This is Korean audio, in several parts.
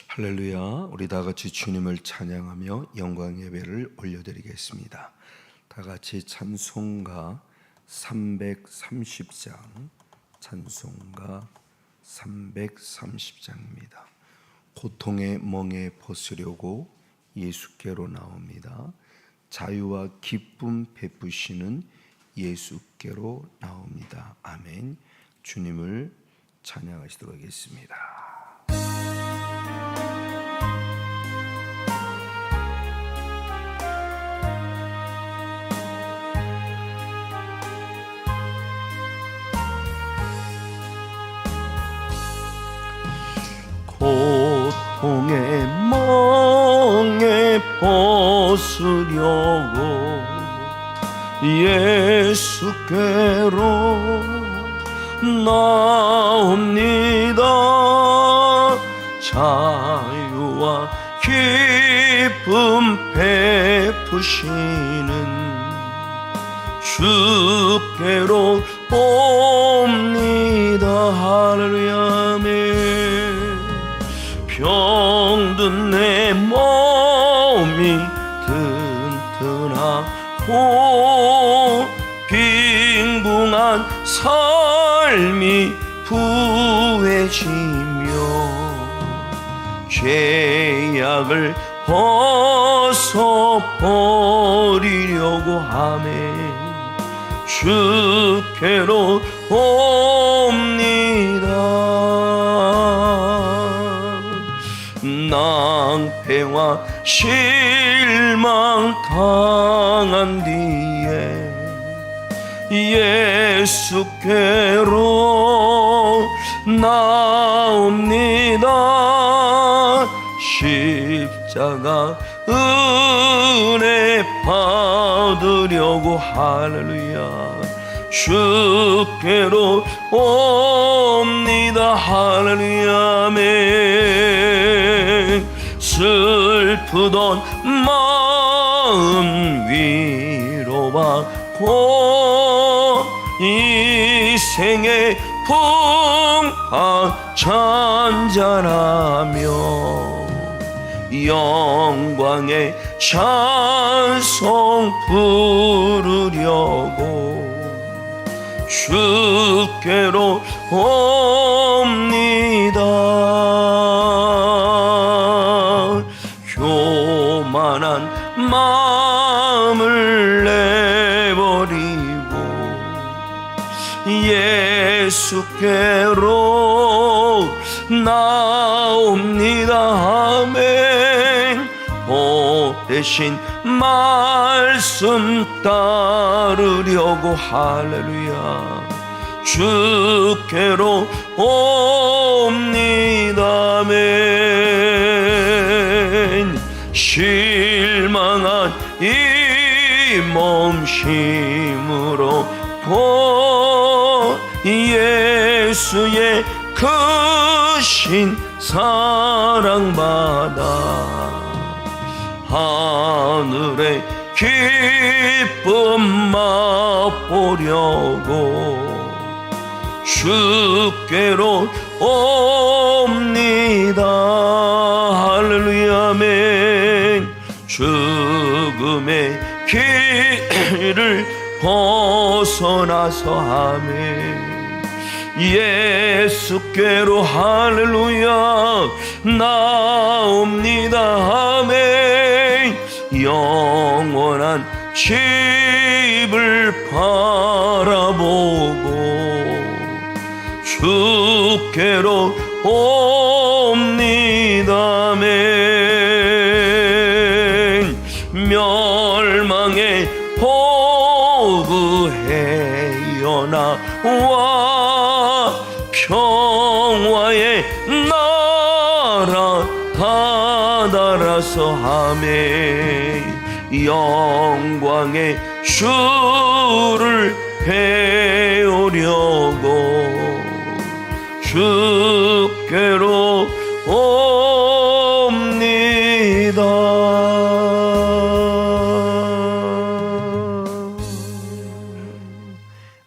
할렐루야. 우리 다 같이 주님을 찬양하며 영광 예배를 올려드리겠습니다. 다 같이 찬송가 330장, 찬송가 330장입니다. 고통의 멍에 벗으려고 예수께로 나옵니다. 자유와 기쁨 베푸시는 예수께로 나옵니다. 아멘. 주님을 찬양하시도록 하겠습니다. 고통의 멍에 벗으려고 예수께로 나옵니다. 자유와 기쁨 베푸시는 주께로 옵니다. 할렐루야. 아멘. 병든 내 몸이 튼튼하고 빈궁한 삶이 부해지며 죄악을 벗어버리려고 하네. 주께로 옵니다. 낭패와 실망 당한 뒤에 예수께로 나옵니다. 십자가 은혜 받으려고 할렐루야. 주께로 옵니다. 할렐루야. 아멘. 슬프던 마음 위로받고 이 생의 풍파 잔잔하며 영광의 찬송 부르려고 주께로 옵니다. 교만한 마음을 내버리고 예수께로 나옵니다. 아멘. 보내신 말씀 따르려고 할렐루야. 주께로 옵니다. 아멘. 실망한 이 몸심으로 예수의 크신 사랑받아 하늘의 기쁨 맛보려고 주께로 옵니다. 할렐루야. 아멘. 죽음의 길을 벗어나서 아멘. 예수께로 할렐루야 나옵니다. 아멘. 영원한 집을 바라보고 주께로 옵니다. 아멘. 멸망의 포구해요 나와 평화의 나라 다다라서 아멘. 영광의 주를 배우려고 주께로 옵니다.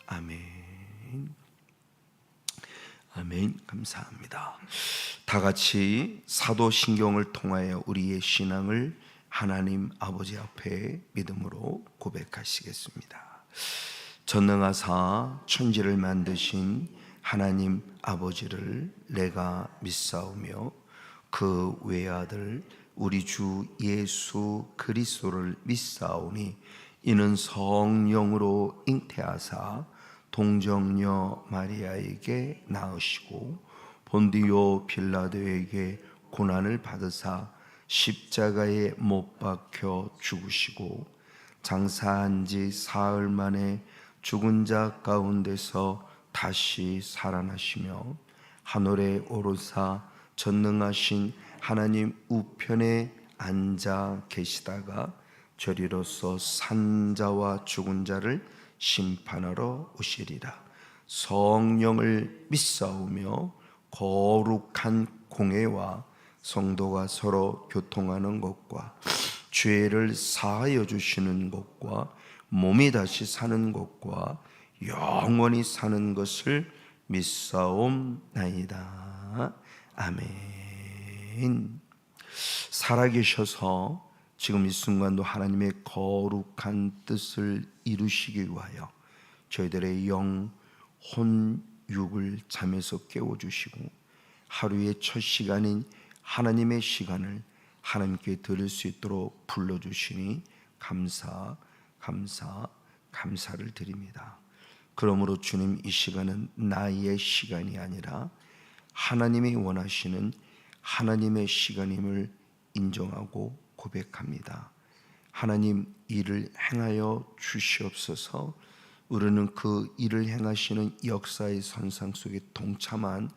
아멘. 아멘. 감사합니다. 다 같이 사도신경을 통하여 우리의 신앙을 하나님 아버지 앞에 믿음으로 고백하시겠습니다. 전능하사 천지를 만드신 하나님 아버지를 내가 믿사오며 그 외아들 우리 주 예수 그리스도를 믿사오니 이는 성령으로 잉태하사 동정녀 마리아에게 낳으시고 본디오 빌라도에게 고난을 받으사 십자가에 못 박혀 죽으시고 장사한 지 사흘 만에 죽은 자 가운데서 다시 살아나시며 하늘에 오르사 전능하신 하나님 우편에 앉아 계시다가 저리로서 산 자와 죽은 자를 심판하러 오시리라. 성령을 믿사오며 거룩한 공회와 성도가 서로 교통하는 것과 죄를 사하여 주시는 것과 몸이 다시 사는 것과 영원히 사는 것을 믿사옵나이다. 아멘. 살아계셔서 지금 이 순간도 하나님의 거룩한 뜻을 이루시기 위하여 저희들의 영, 혼, 육을 잠에서 깨워주시고 하루의 첫 시간인 하나님의 시간을 하나님께 드릴 수 있도록 불러주시니 감사를 드립니다. 그러므로 주님, 이 시간은 나의 시간이 아니라 하나님이 원하시는 하나님의 시간임을 인정하고 고백합니다. 하나님, 일을 행하여 주시옵소서. 우리는 그 일을 행하시는 역사의 선상 속에 동참한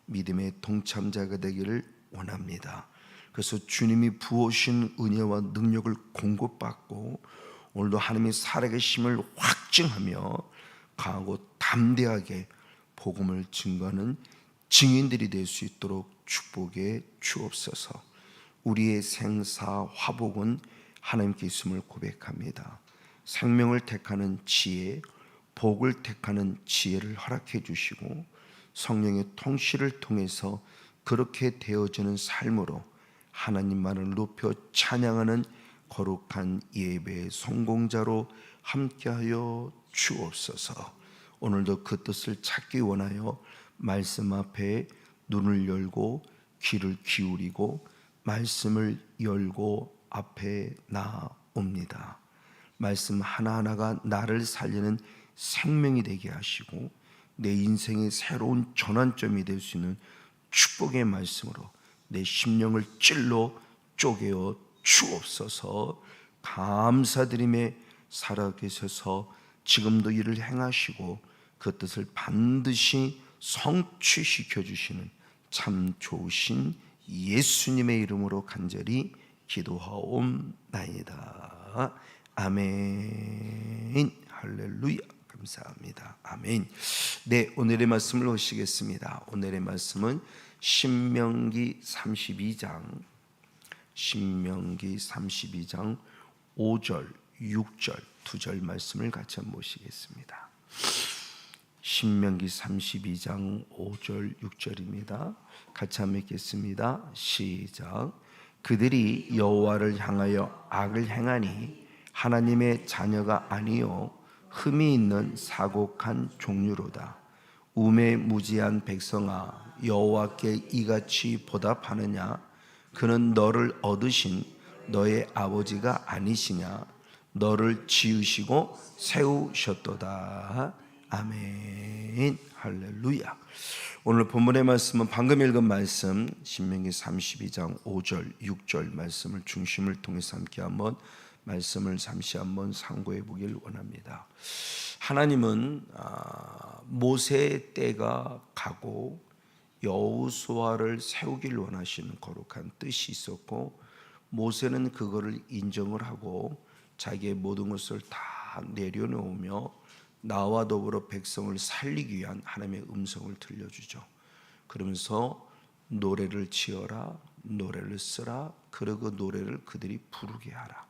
믿음의 동참자가 되기를 원합니다. 그래서 주님이 부어주신 은혜와 능력을 공급받고 오늘도 하나님의 살아계심을 확증하며 강하고 담대하게 복음을 증거하는 증인들이 될 수 있도록 축복해 주옵소서. 우리의 생사 화복은 하나님께 있음을 고백합니다. 생명을 택하는 지혜, 복을 택하는 지혜를 허락해 주시고 성령의 통치를 통해서 그렇게 되어지는 삶으로 하나님만을 높여 찬양하는 거룩한 예배의 성공자로 함께하여 주옵소서. 오늘도 그 뜻을 찾기 원하여 말씀 앞에 눈을 열고 귀를 기울이고 말씀을 열고 앞에 나옵니다. 말씀 하나하나가 나를 살리는 생명이 되게 하시고 내 인생의 새로운 전환점이 될 수 있는 축복의 말씀으로 내 심령을 찔러 쪼개어 주옵소서. 감사드리며 살아계셔서 지금도 일을 행하시고 그 뜻을 반드시 성취시켜 주시는 참 좋으신 예수님의 이름으로 간절히 기도하옵나이다. 아멘. 할렐루야. 감사합니다. 아멘. 네, 오늘의 말씀을 보시겠습니다. 오늘의 말씀은 신명기 32장 5절, 6절, 2절 말씀을 같이 한번 보시겠습니다. 신명기 32장 5절, 6절입니다. 같이 한번 읽겠습니다. 시작. 그들이 여호와를 향하여 악을 행하니 하나님의 자녀가 아니요 흠이 있는 사곡한 종류로다. 우매무지한 백성아, 여호와께 이같이 보답하느냐? 그는 너를 얻으신 너의 아버지가 아니시냐? 너를 지으시고 세우셨도다. 아멘. 할렐루야. 오늘 본문의 말씀은 방금 읽은 말씀 신명기 32장 5절 6절 말씀을 중심을 통해서 함께 한번 말씀을 잠시 한번 상고해 보길 원합니다. 하나님은 모세의 때가 가고 여호수아를 세우길 원하시는 거룩한 뜻이 있었고 모세는 그거를 인정을 하고 자기의 모든 것을 다 내려놓으며 나와 더불어 백성을 살리기 위한 하나님의 음성을 들려주죠. 그러면서 노래를 지어라, 노래를 쓰라, 그리고 노래를 그들이 부르게 하라.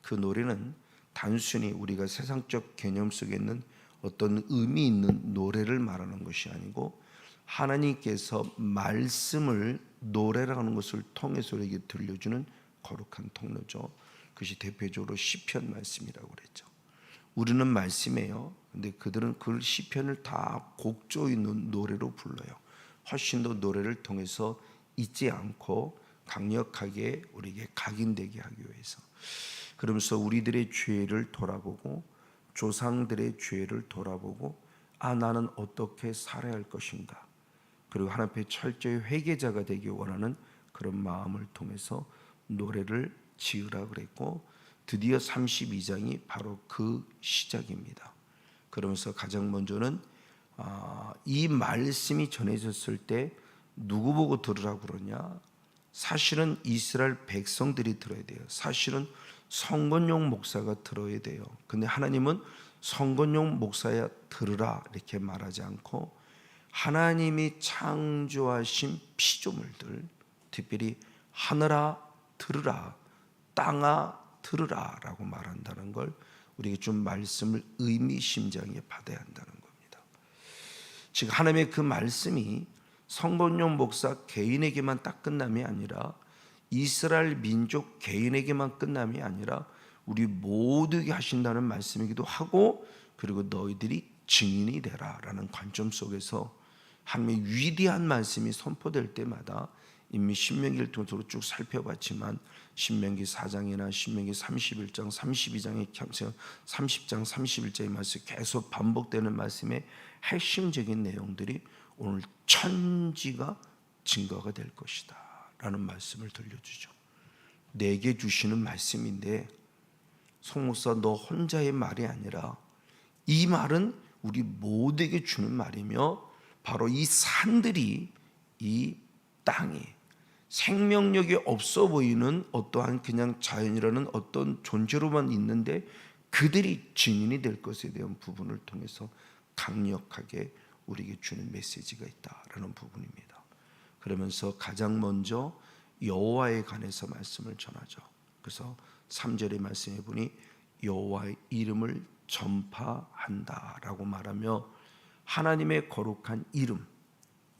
그 노래는 단순히 우리가 세상적 개념 속에 있는 어떤 의미 있는 노래를 말하는 것이 아니고 하나님께서 말씀을 노래라는 것을 통해서 우리에게 들려주는 거룩한 통로죠. 그것이 대표적으로 시편 말씀이라고 그랬죠. 우리는 말씀이에요. 근데 그들은 그 시편을 다 곡조 있는 노래로 불러요. 훨씬 더 노래를 통해서 잊지 않고 강력하게 우리에게 각인되게 하기 위해서. 그러면서 우리들의 죄를 돌아보고 조상들의 죄를 돌아보고 나는 어떻게 살아야 할 것인가, 그리고 하나님 앞에 철저히 회개자가 되기 원하는 그런 마음을 통해서 노래를 지으라 그랬고, 드디어 32장이 바로 그 시작입니다. 그러면서 가장 먼저는 이 말씀이 전해졌을 때 누구 보고 들으라고 그러냐? 사실은 이스라엘 백성들이 들어야 돼요. 사실은 성건용 목사가 들어야 돼요. 근데 하나님은 성건용 목사야 들으라 이렇게 말하지 않고 하나님이 창조하신 피조물들, 특별히 하늘아 들으라, 땅아 들으라 라고 말한다는 걸 우리에게 좀 말씀을 의미심장하게 받아야 한다는 겁니다. 즉 하나님의 그 말씀이 성건용 목사 개인에게만 딱 끝남이 아니라 이스라엘 민족 개인에게만 끝남이 아니라 우리 모두에게 하신다는 말씀이기도 하고, 그리고 너희들이 증인이 되라 라는 관점 속에서 하나님의 위대한 말씀이 선포될 때마다 이미 신명기를 통해서 쭉 살펴봤지만 신명기 4장이나 신명기 31장, 32장의 30장, 31장의 말씀이 계속 반복되는 말씀의 핵심적인 내용들이 오늘 천지가 증거가 될 것이다 라는 말씀을 들려주죠. 내게 주시는 말씀인데 송목사 너 혼자의 말이 아니라 이 말은 우리 모두에게 주는 말이며 바로 이 산들이, 이 땅이 생명력이 없어 보이는 어떠한 그냥 자연이라는 어떤 존재로만 있는데 그들이 증인이 될 것에 대한 부분을 통해서 강력하게 우리에게 주는 메시지가 있다라는 부분입니다. 그러면서 가장 먼저 여호와에 관해서 말씀을 전하죠. 그래서 3절의 말씀해 보니 여호와의 이름을 전파한다라고 말하며 하나님의 거룩한 이름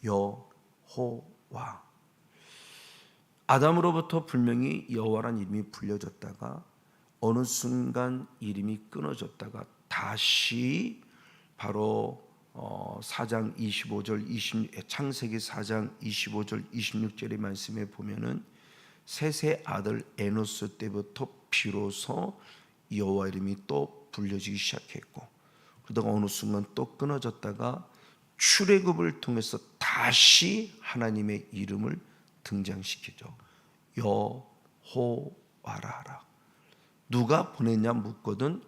여호와, 아담으로부터 분명히 여호와란 이름이 불려졌다가 어느 순간 이름이 끊어졌다가 다시 바로 4장 25절 창세기 4장 25절 26절의 말씀에 보면은 셋의 아들 에노스 때부터 비로소 여호와 이름이 또 불려지기 시작했고, 그러다가 어느 순간 또 끊어졌다가 출애굽을 통해서 다시 하나님의 이름을 등장시키죠. 여호와라. 누가 보냈냐 묻거든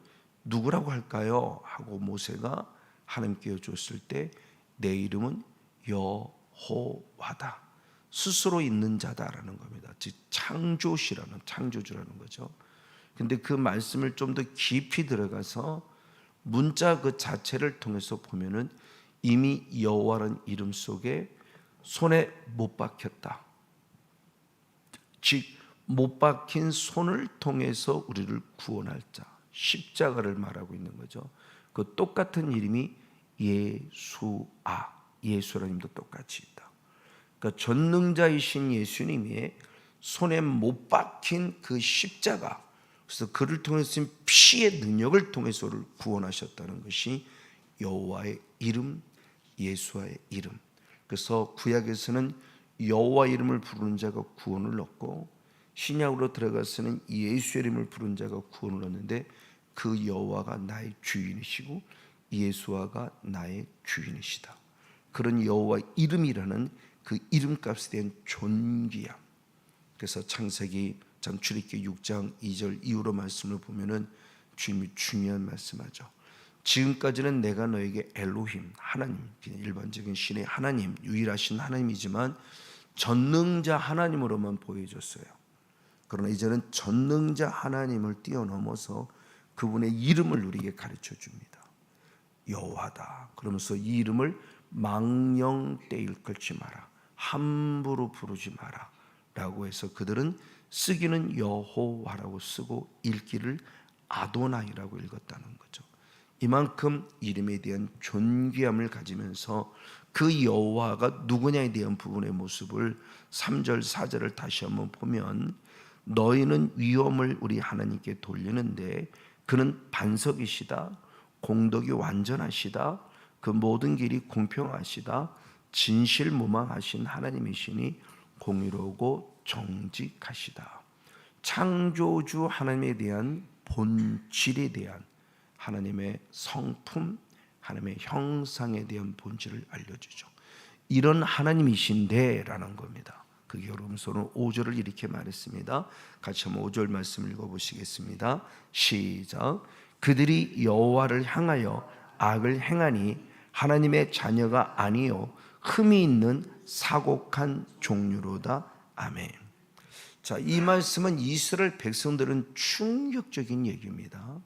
누구라고 할까요? 하고 모세가 하나님께 여쭈었을 때 내 이름은 여호와다, 스스로 있는 자다라는 겁니다. 즉 창조주라는 거죠. 근데 그 말씀을 좀 더 깊이 들어가서 문자 그 자체를 통해서 보면은 이미 여호와라는 이름 속에 손에 못 박혔다, 즉 못 박힌 손을 통해서 우리를 구원할 자, 십자가를 말하고 있는 거죠. 그 똑같은 이름이 예수라는 이름도 똑같이 있다. 그러니까 전능자이신 예수님의 손에 못 박힌 그 십자가, 그래서 그를 통해서 피의 능력을 통해서 우리를 구원하셨다는 것이 여호와의 이름, 예수와의 이름. 그래서 구약에서는 여호와 이름을 부르는 자가 구원을 얻고 신약으로 들어가서는 예수의 이름을 부르는 자가 구원을 얻는데 그 여호와가 나의 주인이시고 예수와가 나의 주인이시다. 그런 여호와 이름이라는 그 이름값에 대한 존귀함. 그래서 창세기 출애굽기 6장 2절 이후로 말씀을 보면은 주님이 중요한 말씀하죠. 지금까지는 내가 너에게 엘로힘, 하나님, 그냥 일반적인 신의 하나님, 유일하신 하나님이지만 전능자 하나님으로만 보여줬어요. 그러나 이제는 전능자 하나님을 뛰어넘어서 그분의 이름을 우리에게 가르쳐 줍니다. 여호와다. 그러면서 이 이름을 망령때 일컬지 마라, 함부로 부르지 마라 라고 해서 그들은 쓰기는 여호와라고 쓰고 읽기를 아도나이라고 읽었다는 거죠. 이만큼 이름에 대한 존귀함을 가지면서 그 여호와가 누구냐에 대한 부분의 모습을 3절 4절을 다시 한번 보면, 너희는 위엄을 우리 하나님께 돌리는데 그는 반석이시다, 공덕이 완전하시다, 그 모든 길이 공평하시다, 진실무망하신 하나님이시니 공의로우고 정직하시다. 창조주 하나님에 대한 본질에 대한 하나님의 성품, 하나님의 형상에 대한 본질을 알려주죠. 이런 하나님이신데 라는 겁니다. 그게 여러분서는 5절을 이렇게 말했습니다. 같이 한번 5절 말씀 읽어보시겠습니다. 시작. 그들이 여호와를 향하여 악을 행하니 하나님의 자녀가 아니요 흠이 있는 사곡한 종류로다. 아멘. 자, 이 말씀은 이스라엘 백성들은 충격적인 얘기입니다.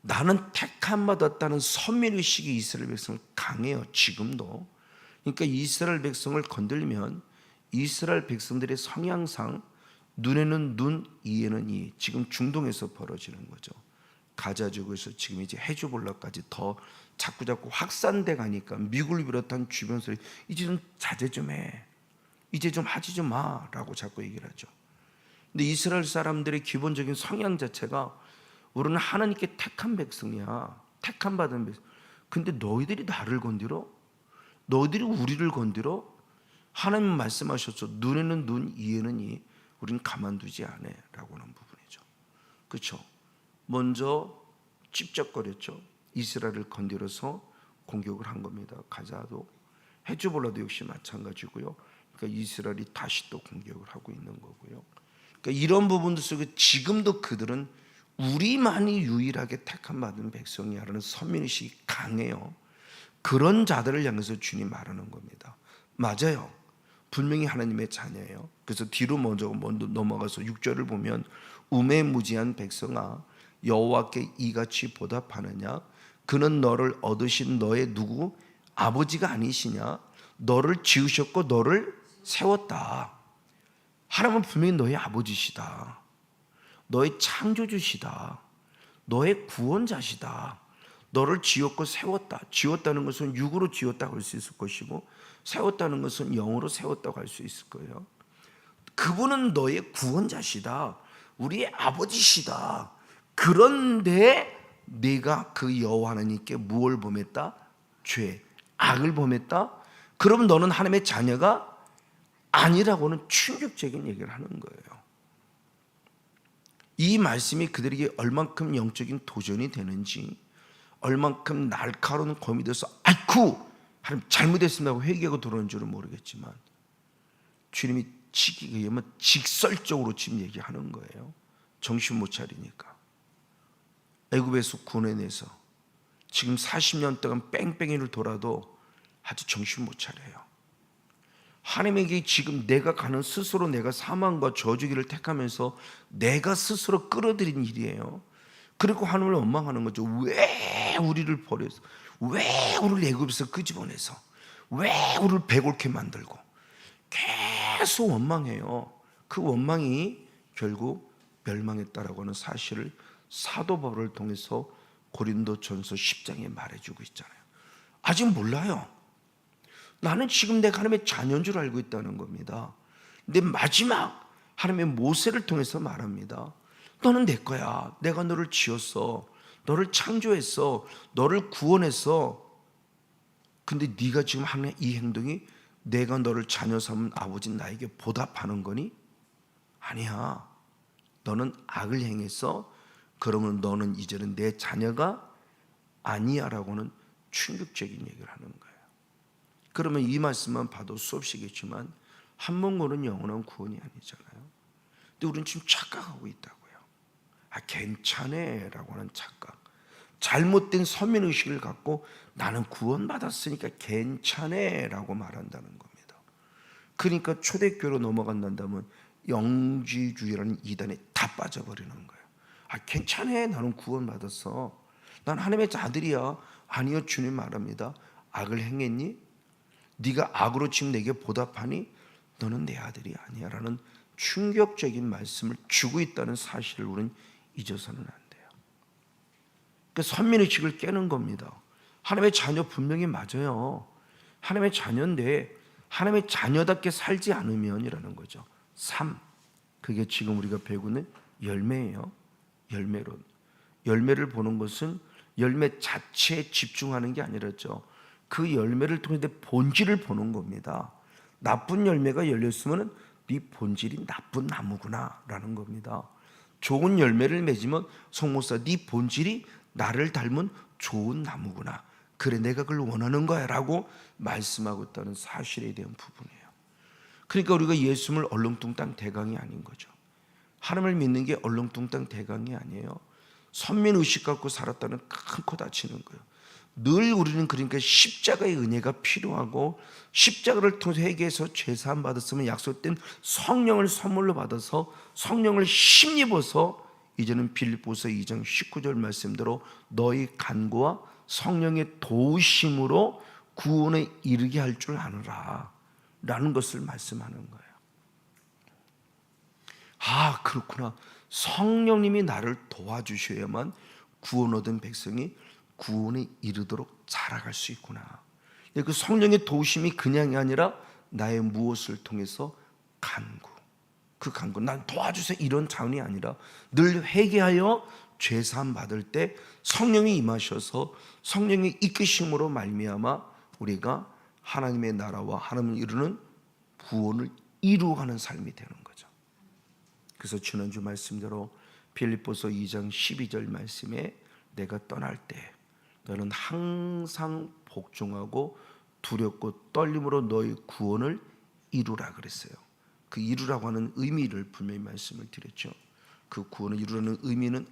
나는 택함 받았다는 선민의식이 이스라엘 백성을 강해요. 지금도. 그러니까 이스라엘 백성을 건들면 이스라엘 백성들의 성향상 눈에는 눈, 이에는 이. 지금 중동에서 벌어지는 거죠. 가자 지구에서 지금 이제 헤즈볼라까지 더 자꾸 확산돼 가니까 미국을 비롯한 주변에서 이제 좀 자제 좀 해, 이제 좀 하지 좀 마라고 자꾸 얘기를 하죠. 근데 이스라엘 사람들의 기본적인 성향 자체가 우리는 하나님께 택한 백성이야, 택한 받은 백성. 근데 너희들이 나를 건드려? 너희들이 우리를 건드려? 하나님 말씀하셨죠. 눈에는 눈, 이에는 이. 우리는 가만두지 않아 라고 하는 부분이죠. 그렇죠? 먼저 찝쩍거렸죠. 이스라엘을 건드려서 공격을 한 겁니다. 가자도 헤즈볼라도 역시 마찬가지고요. 그러니까 이스라엘이 다시 또 공격을 하고 있는 거고요. 그러니까 이런 부분들 속에 지금도 그들은 우리만이 유일하게 택함 받은 백성이야라는 선민의식이 강해요. 그런 자들을 향해서 주님 말하는 겁니다. 맞아요. 분명히 하나님의 자녀예요. 그래서 뒤로 먼저 넘어가서 6절을 보면, 우매무지한 백성아 여호와께 이같이 보답하느냐? 그는 너를 얻으신 너의 누구? 아버지가 아니시냐? 너를 지으셨고 너를 세웠다. 하나님은 분명히 너의 아버지시다. 너의 창조주시다. 너의 구원자시다. 너를 지었고 세웠다. 지었다는 것은 육으로 지었다고 할 수 있을 것이고, 세웠다는 것은 영으로 세웠다고 할 수 있을 거예요. 그분은 너의 구원자시다. 우리의 아버지시다. 그런데 네가 그 여호와 하나님께 무엇을 범했다? 죄, 악을 범했다? 그러면 너는 하나님의 자녀가 아니라고는 충격적인 얘기를 하는 거예요. 이 말씀이 그들에게 얼만큼 영적인 도전이 되는지, 얼만큼 날카로운 검이 돼서 아이쿠 하나님 잘못했습니다고 회개하고 돌아오는 줄은 모르겠지만, 주님이 치기에 의하면 직설적으로 지금 얘기하는 거예요. 정신 못 차리니까. 애굽에서 구원해내서 지금 40년 동안 뺑뺑이를 돌아도 아주 정신 못 차려요. 하나님에게 지금 내가 가는 스스로 내가 사망과 저주기를 택하면서 내가 스스로 끌어들인 일이에요. 그리고 하나님을 원망하는 거죠. 왜 우리를 버려서, 왜 우리를 애굽에서 끄집어내서, 왜 우리를 배골게 만들고, 계속 원망해요. 그 원망이 결국 멸망했다라고 하는 사실을 사도 바울을 통해서 고린도전서 10장에 말해주고 있잖아요. 아직 몰라요. 나는 지금 내가 하나님의 자녀인 줄 알고 있다는 겁니다. 근데 마지막 하나님의 모세를 통해서 말합니다. 너는 내 거야. 내가 너를 지었어. 너를 창조했어. 너를 구원했어. 근데 네가 지금 하는 이 행동이 내가 너를 자녀 삼은 아버지 나에게 보답하는 거니? 아니야. 너는 악을 행했어. 그러면 너는 이제는 내 자녀가 아니야 라고는 충격적인 얘기를 하는 거예요. 그러면 이 말씀만 봐도 수없이겠지만 한 번 거는 영원한 구원이 아니잖아요. 근데 우리는 지금 착각하고 있다고요. 아, 괜찮아 라고 하는 착각. 잘못된 선민의식을 갖고 나는 구원받았으니까 괜찮아 라고 말한다는 겁니다. 그러니까 초대교회로 넘어간다면 영지주의라는 이단에 다 빠져버리는 거예요. 아, 괜찮아. 나는 구원받았어. 난 하나님의 아들이야. 아니요, 주님 말합니다. 악을 행했니? 네가 악으로 지금 내게 보답하니? 너는 내 아들이 아니야 라는 충격적인 말씀을 주고 있다는 사실을 우리는 잊어서는 안 돼요. 선민의식을 깨는 겁니다. 하나님의 자녀 분명히 맞아요. 하나님의 자녀인데 하나님의 자녀답게 살지 않으면이라는 거죠. 삶, 그게 지금 우리가 배우고 있는 열매예요. 열매론. 열매를 보는 것은 열매 자체에 집중하는 게 아니라죠. 그 열매를 통해 내 본질을 보는 겁니다. 나쁜 열매가 열렸으면 네 본질이 나쁜 나무구나 라는 겁니다. 좋은 열매를 맺으면 성목사 네 본질이 나를 닮은 좋은 나무구나, 그래 내가 그걸 원하는 거야 라고 말씀하고 있다는 사실에 대한 부분이에요. 그러니까 우리가 예수님을 얼렁뚱땅 대강이 아닌 거죠. 하나님을 믿는 게 얼렁뚱땅 대강이 아니에요. 선민의식 갖고 살았다는 큰 코 다치는 거예요. 늘 우리는 그러니까 십자가의 은혜가 필요하고, 십자가를 통해서 회개해서 죄사함 받았으면 약속된 성령을 선물로 받아서 성령을 힘입어서 이제는 빌립보서 2장 19절 말씀대로 너희 간구와 성령의 도우심으로 구원에 이르게 할 줄 아노라 라는 것을 말씀하는 거예요. 아, 그렇구나. 성령님이 나를 도와주셔야만 구원 얻은 백성이 구원에 이르도록 자라갈 수 있구나. 그 성령의 도우심이 그냥이 아니라 나의 무엇을 통해서 간구, 그 간구, 난 도와주세요 이런 차원이 아니라 늘 회개하여 죄사함 받을 때 성령이 임하셔서 성령의 이끄심으로 말미암아 우리가 하나님의 나라와 하나님을 이루는 구원을 이루어가는 삶이 되는 거죠. 그래서 지난주 말씀대로 빌립보서 2장 12절 말씀에 내가 떠날 때 너는 항상 복종하고 두렵고 떨림으로 너의 구원을 이루라 그랬어요. 그 이루라고 하는 의미를 분명히 말씀을 드렸죠. 그 구원을 이루라는 의미는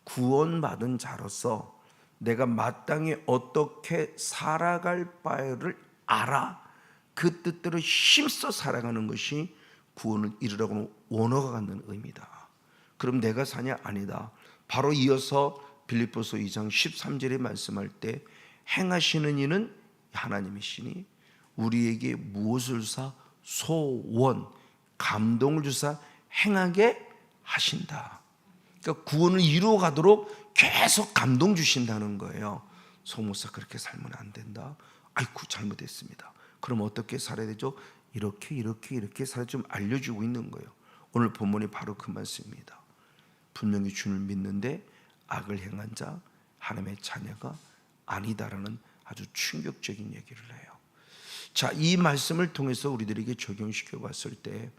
구원받은 자로서 내가 마땅히 어떻게 살아갈 바를 알아 그 뜻대로 힘써 살아가는 것이 구원을 이루라고 하는 원어가 갖는 의미다. 그럼 내가 사냐? 아니다. 바로 이어서 빌립보서 2장 13절에 말씀할 때 행하시는 이는 하나님이시니 우리에게 무엇을 주사 소원, 감동을 주사 행하게 하신다. 그러니까 구원을 이루어 가도록 계속 감동 주신다는 거예요. 성목사 그렇게 살면 안 된다. 아이고 잘못했습니다. 그럼 어떻게 살아야 되죠? 이렇게 살아 좀 알려주고 있는 거예요. 오늘 본문이 바로 그 말씀입니다. 분명히 주를 믿는데 악을 행한 자 하나님의 자녀가 아니다라는 아주 충격적인 얘기를 해요. 자, 이 말씀을 통해서 우리들에게 적용시켜 봤을 때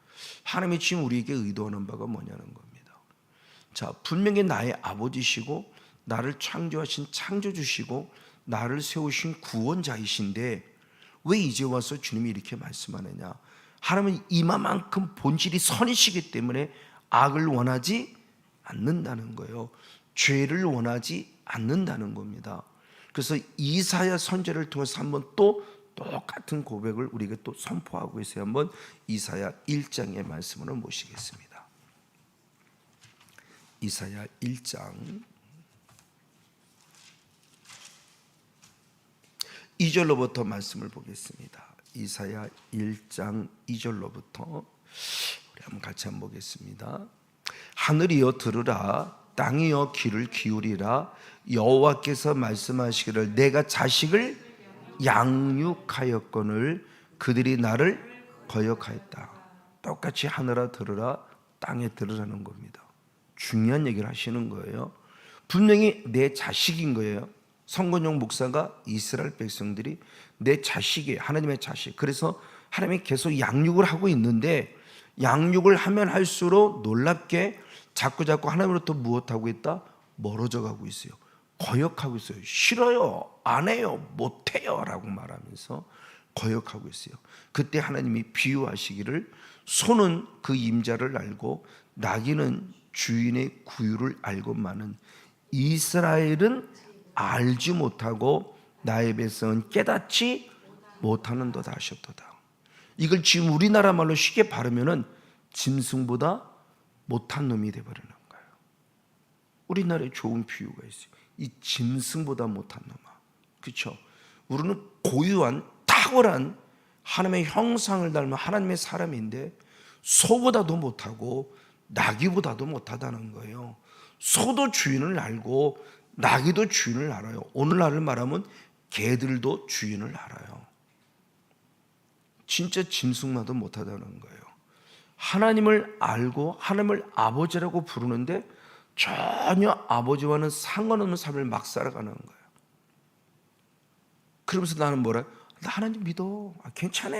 하나님이 지금 우리에게 의도하는 바가 뭐냐는 겁니다. 자, 분명히 나의 아버지시고 나를 창조하신 창조주시고 나를 세우신 구원자이신데 왜 이제 와서 주님이 이렇게 말씀하느냐? 하나님은 이만큼 본질이 선이시기 때문에 악을 원하지 않는다는 거예요. 죄를 원하지 않는다는 겁니다. 그래서 이사야 선지자를 통해서 한번 또 똑같은 고백을 우리에게 또 선포하고 있어요. 한번 이사야 1장의 말씀으로 모시겠습니다. 이사야 1장 2절로부터 말씀을 보겠습니다. 이사야 1장 2절로부터 우리 한번 같이 한번 보겠습니다. 하늘이여 들으라, 땅이여 귀를 기울이라. 여호와께서 말씀하시기를 내가 자식을 양육하였거늘 그들이 나를 거역하였다. 똑같이 하늘아 들으라, 땅에 들으라는 겁니다. 중요한 얘기를 하시는 거예요. 분명히 내 자식인 거예요. 성건용 목사가 이스라엘 백성들이 내 자식이에요. 하나님의 자식. 그래서 하나님이 계속 양육을 하고 있는데 양육을 하면 할수록 놀랍게 자꾸 하나님으로부터 무엇하고 있다? 멀어져 가고 있어요. 거역하고 있어요. 싫어요, 안 해요, 못해요 라고 말하면서 거역하고 있어요. 그때 하나님이 비유하시기를 소는 그 임자를 알고 나귀는 주인의 구유를 알고만은 이스라엘은 알지 못하고 나의 백성은 깨닫지 못하는도다 하셨도다. 이걸 지금 우리나라 말로 쉽게 바르면은 짐승보다 못한 놈이 되어버리는 거예요. 우리나라에 좋은 비유가 있어요. 이 짐승보다 못한 놈아. 그렇죠? 우리는 고유한 탁월한 하나님의 형상을 닮은 하나님의 사람인데 소보다도 못하고 나귀보다도 못하다는 거예요. 소도 주인을 알고 나귀도 주인을 알아요. 오늘날을 말하면 개들도 주인을 알아요. 진짜 짐승마도 못하다는 거예요. 하나님을 알고 하나님을 아버지라고 부르는데 전혀 아버지와는 상관없는 삶을 막 살아가는 거예요. 그러면서 나는 뭐라? 나 하나님 믿어. 괜찮아.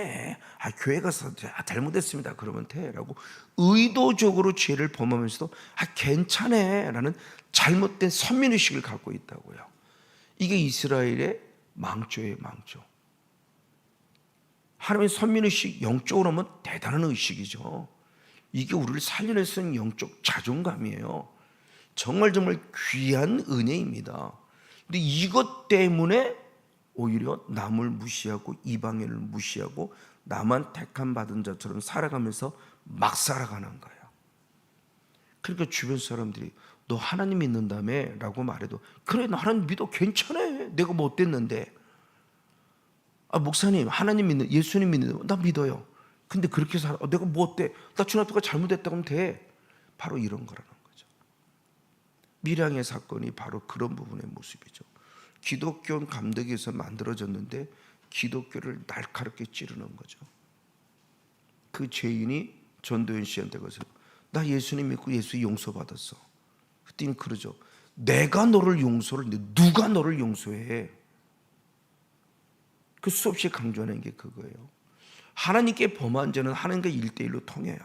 교회 가서 잘못했습니다. 그러면 돼. 라고 의도적으로 죄를 범하면서도 괜찮아. 라는 잘못된 선민의식을 갖고 있다고요. 이게 이스라엘의 망조예요. 망조. 하나님의 선민의식, 영적으로 하면 대단한 의식이죠. 이게 우리를 살려낼 수 있는 영적 자존감이에요. 정말 귀한 은혜입니다. 근데 이것 때문에 오히려 남을 무시하고 이방인을 무시하고 나만 택함 받은 자처럼 살아가면서 막 살아가는 거예요. 그러니까 주변 사람들이 너 하나님 믿는다며? 라고 말해도 그래 나 하나님 믿어. 괜찮아. 내가 뭐 어땠는데. 목사님 하나님 믿는 예수님 믿는 나 믿어요. 근데 그렇게 살아. 내가 뭐 어때? 나 주님 앞에 잘못했다고 하면 돼. 바로 이런 거라는 거죠. 밀양의 사건이 바로 그런 부분의 모습이죠. 기독교 감독에서 만들어졌는데 기독교를 날카롭게 찌르는 거죠. 그 죄인이 전도연 씨한테 가서 나 예수님 믿고 예수 용서받았어. 그랬더니 그러죠. 내가 너를 용서를 했는데 누가 너를 용서해? 그 수없이 강조하는 게 그거예요. 하나님께 범한 죄는 하나님과 1대1로 통해요.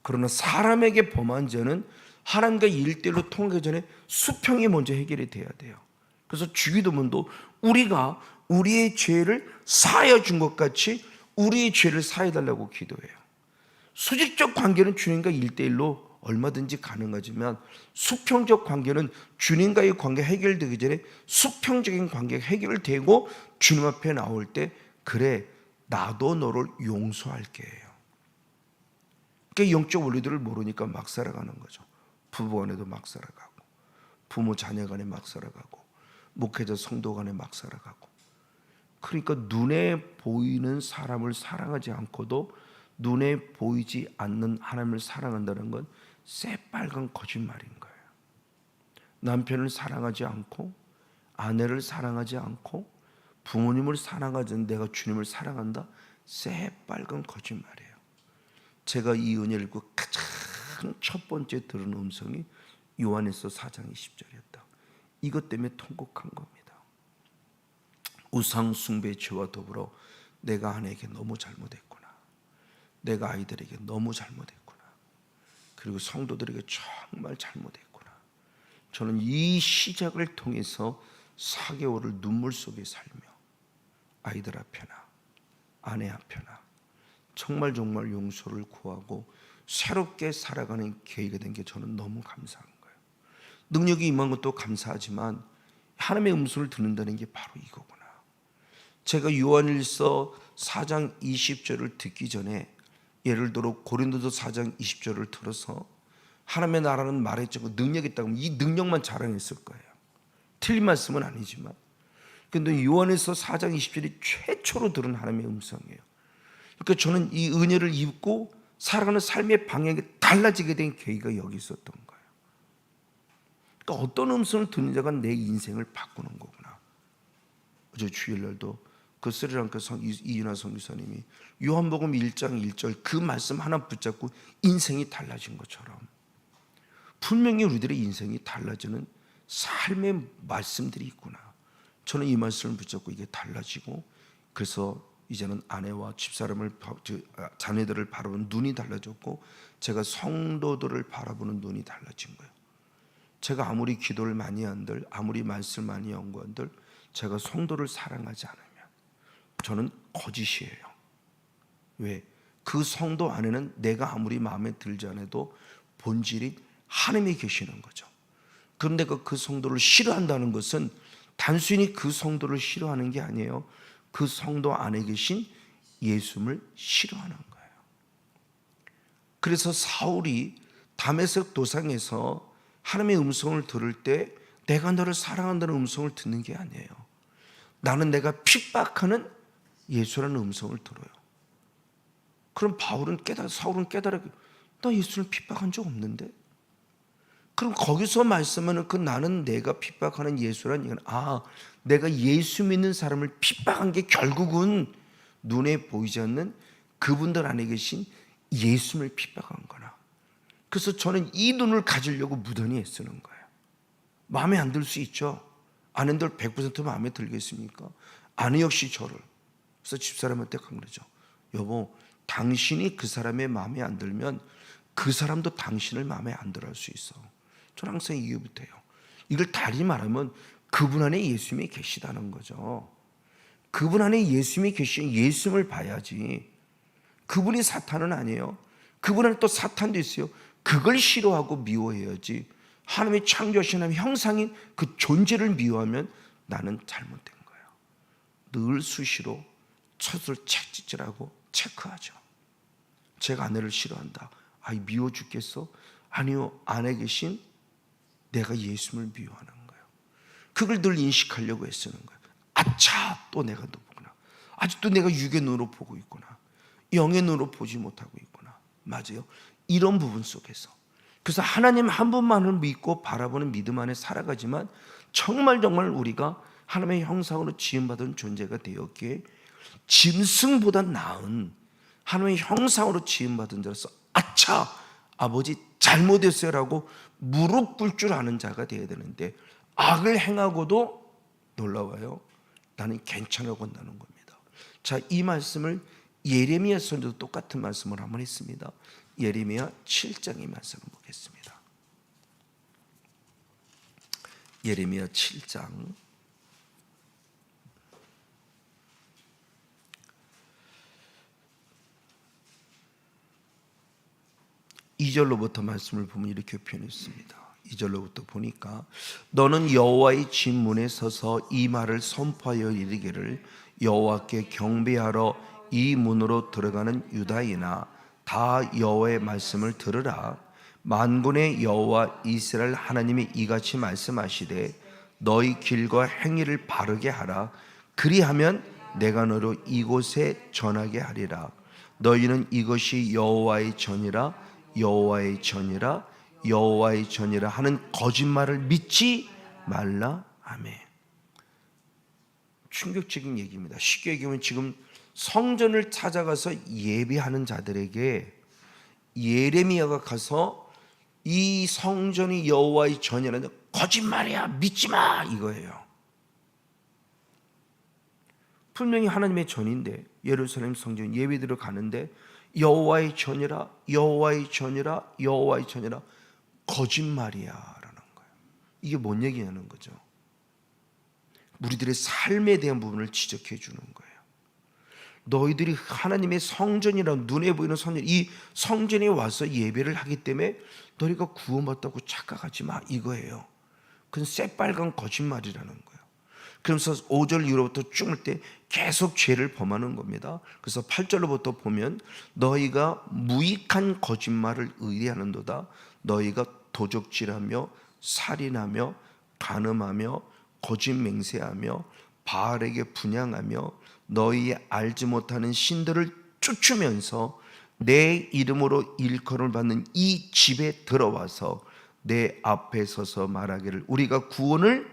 그러나 사람에게 범한 죄는 하나님과 1대1로 통하기 전에 수평이 먼저 해결이 돼야 돼요. 그래서 주기도문도 우리가 우리의 죄를 사하여 준 것 같이 우리의 죄를 사해 달라고 기도해요. 수직적 관계는 주님과 1대1로 얼마든지 가능하지만 수평적 관계는 주님과의 관계 해결되기 전에 수평적인 관계 해결되고 주님 앞에 나올 때 그래 나도 너를 용서할게 해요. 그러니까 영적 원리들을 모르니까 막 살아가는 거죠. 부부간에도 막 살아가고 부모 자녀간에 막 살아가고 목회자 성도 간에 막 살아가고. 그러니까 눈에 보이는 사람을 사랑하지 않고도 눈에 보이지 않는 하나님을 사랑한다는 건 새빨간 거짓말인 거예요. 남편을 사랑하지 않고 아내를 사랑하지 않고 부모님을 사랑하지 않는 내가 주님을 사랑한다? 새빨간 거짓말이에요. 제가 이 은혜를 읽고 가장 첫 번째 들은 음성이 요한에서 4장 20절이었다. 이것 때문에 통곡한 겁니다. 우상 숭배의 죄와 더불어 내가 아내에게 너무 잘못했구나. 내가 아이들에게 너무 잘못했구나. 그리고 성도들에게 정말 잘못했구나. 저는 이 시작을 통해서 4개월을 눈물 속에 살며 아이들 앞에나 아내 앞에나 정말 용서를 구하고 새롭게 살아가는 계기가 된 게 저는 너무 감사한 거예요. 능력이 임한 것도 감사하지만 하나님의 음성을 듣는다는 게 바로 이거구나. 제가 요한일서 4장 20절을 듣기 전에 예를 들어 고린도서 4장 20절을 들어서 하나님의 나라는 말했죠. 능력이 있다고 하면 이 능력만 자랑했을 거예요. 틀린 말씀은 아니지만. 그런데 요한일서 4장 20절이 최초로 들은 하나님의 음성이에요. 그러니까 저는 이 은혜를 입고 살아가는 삶의 방향이 달라지게 된 계기가 여기 있었던 거예요. 그러니까 어떤 음성을 듣는 자가 내 인생을 바꾸는 거구나. 어제 주일날도 그 스리랑카 이윤아 선교사님이 요한복음 1장 1절 그 말씀 하나 붙잡고 인생이 달라진 것처럼 분명히 우리들의 인생이 달라지는 삶의 말씀들이 있구나. 저는 이 말씀을 붙잡고 이게 달라지고 그래서 이제는 아내와 집사람을 자녀들을 바라보는 눈이 달라졌고 제가 성도들을 바라보는 눈이 달라진 거예요. 제가 아무리 기도를 많이 한들 아무리 말씀을 많이 연구한들 제가 성도를 사랑하지 않으면 저는 거짓이에요. 왜? 그 성도 안에는 내가 아무리 마음에 들지 않아도 본질이 하나님이 계시는 거죠. 그런데 그 성도를 싫어한다는 것은 단순히 그 성도를 싫어하는 게 아니에요. 그 성도 안에 계신 예수님을 싫어하는 거예요. 그래서 사울이 다메섹 도상에서 하나님의 음성을 들을 때 내가 너를 사랑한다는 음성을 듣는 게 아니에요. 나는 내가 핍박하는 예수라는 음성을 들어요. 그럼 사울은 깨달아 나 예수를 핍박한 적 없는데 그럼 거기서 말씀하는 그 나는 내가 핍박하는 예수란 얘기는 내가 예수 믿는 사람을 핍박한 게 결국은 눈에 보이지 않는 그분들 안에 계신 예수를 핍박한 거나. 그래서 저는 이 눈을 가지려고 무던히 애쓰는 거예요. 마음에 안 들 수 있죠. 아내들 100% 마음에 들겠습니까? 아내 역시 저를. 그래서 집사람한테 그러죠. 여보, 당신이 그 사람의 마음에 안 들면 그 사람도 당신을 마음에 안 들어 할 수 있어. 저는 항상 이해부터 해요. 이걸 달리 말하면 그분 안에 예수님이 계시다는 거죠. 그분 안에 예수님이 계시면 예수님을 봐야지. 그분이 사탄은 아니에요. 그분 안에 또 사탄도 있어요. 그걸 싫어하고 미워해야지. 하나님의 창조하신 하나님의 형상인 그 존재를 미워하면 나는 잘못된 거예요. 늘 수시로 첫을 채찍질하고 체크하죠. 제가 아내를 싫어한다. 미워 죽겠어? 아니요, 안에 계신 내가 예수님을 미워하는 거예요. 그걸 늘 인식하려고 애쓰는 거예요. 아차, 또 내가 너 보구나. 아직도 내가 육의 눈으로 보고 있구나. 영의 눈으로 보지 못하고 있구나. 맞아요. 이런 부분 속에서. 그래서 하나님 한 분만을 믿고 바라보는 믿음 안에 살아가지만 정말 우리가 하나님의 형상으로 지음받은 존재가 되었기에 짐승보다 나은 하나님의 형상으로 지음받은 자로서 아차, 아버지 잘못했어요 라고 무릎 꿇을 줄 아는 자가 되어야 되는데 악을 행하고도 놀라워요. 나는 괜찮다고 한다는 겁니다. 자, 이 말씀을 예레미야 선지도 똑같은 말씀을 한번 했습니다. 예레미야 7장의 말씀을 보겠습니다. 예레미야 7장 2절로부터 말씀을 보면 이렇게 표현했습니다. 2절로부터 보니까 너는 여호와의 집 문에 서서 이 말을 선포하여 이르기를 여호와께 경배하러 이 문으로 들어가는 유다인아 다 여호와의 말씀을 들으라. 만군의 여호와 이스라엘 하나님이 이같이 말씀하시되 너희 길과 행위를 바르게 하라. 그리하면 내가 너로 이곳에 전하게 하리라. 너희는 이것이 여호와의 전이라 여호와의 전이라 여호와의 전이라 하는 거짓말을 믿지 말라. 아멘. 충격적인 얘기입니다. 쉽게 얘기하면 지금 성전을 찾아가서 예배하는 자들에게 예레미야가 가서 이 성전이 여호와의 전이라는 거짓말이야, 믿지 마, 이거예요. 분명히 하나님의 전인데 예루살렘 성전 예배드려 가는데 여호와의 전이라 여호와의 전이라 여호와의 전이라 거짓말이야 라는 거예요. 이게 뭔 얘기냐는 거죠. 우리들의 삶에 대한 부분을 지적해 주는 거예요. 너희들이 하나님의 성전이라 눈에 보이는 성전, 이 성전에 와서 예배를 하기 때문에 너희가 구원받다고 착각하지 마, 이거예요. 그건 새빨간 거짓말이라는 거예요. 그러면서 5절 이후로부터 쭉 올 때 계속 죄를 범하는 겁니다. 그래서 8절로부터 보면 너희가 무익한 거짓말을 의뢰하는도다. 너희가 도적질하며 살인하며 간음하며 거짓 맹세하며 바알에게 분향하며 너희 알지 못하는 신들을 쫓으면서 내 이름으로 일컬음을 받는 이 집에 들어와서 내 앞에 서서 말하기를 우리가 구원을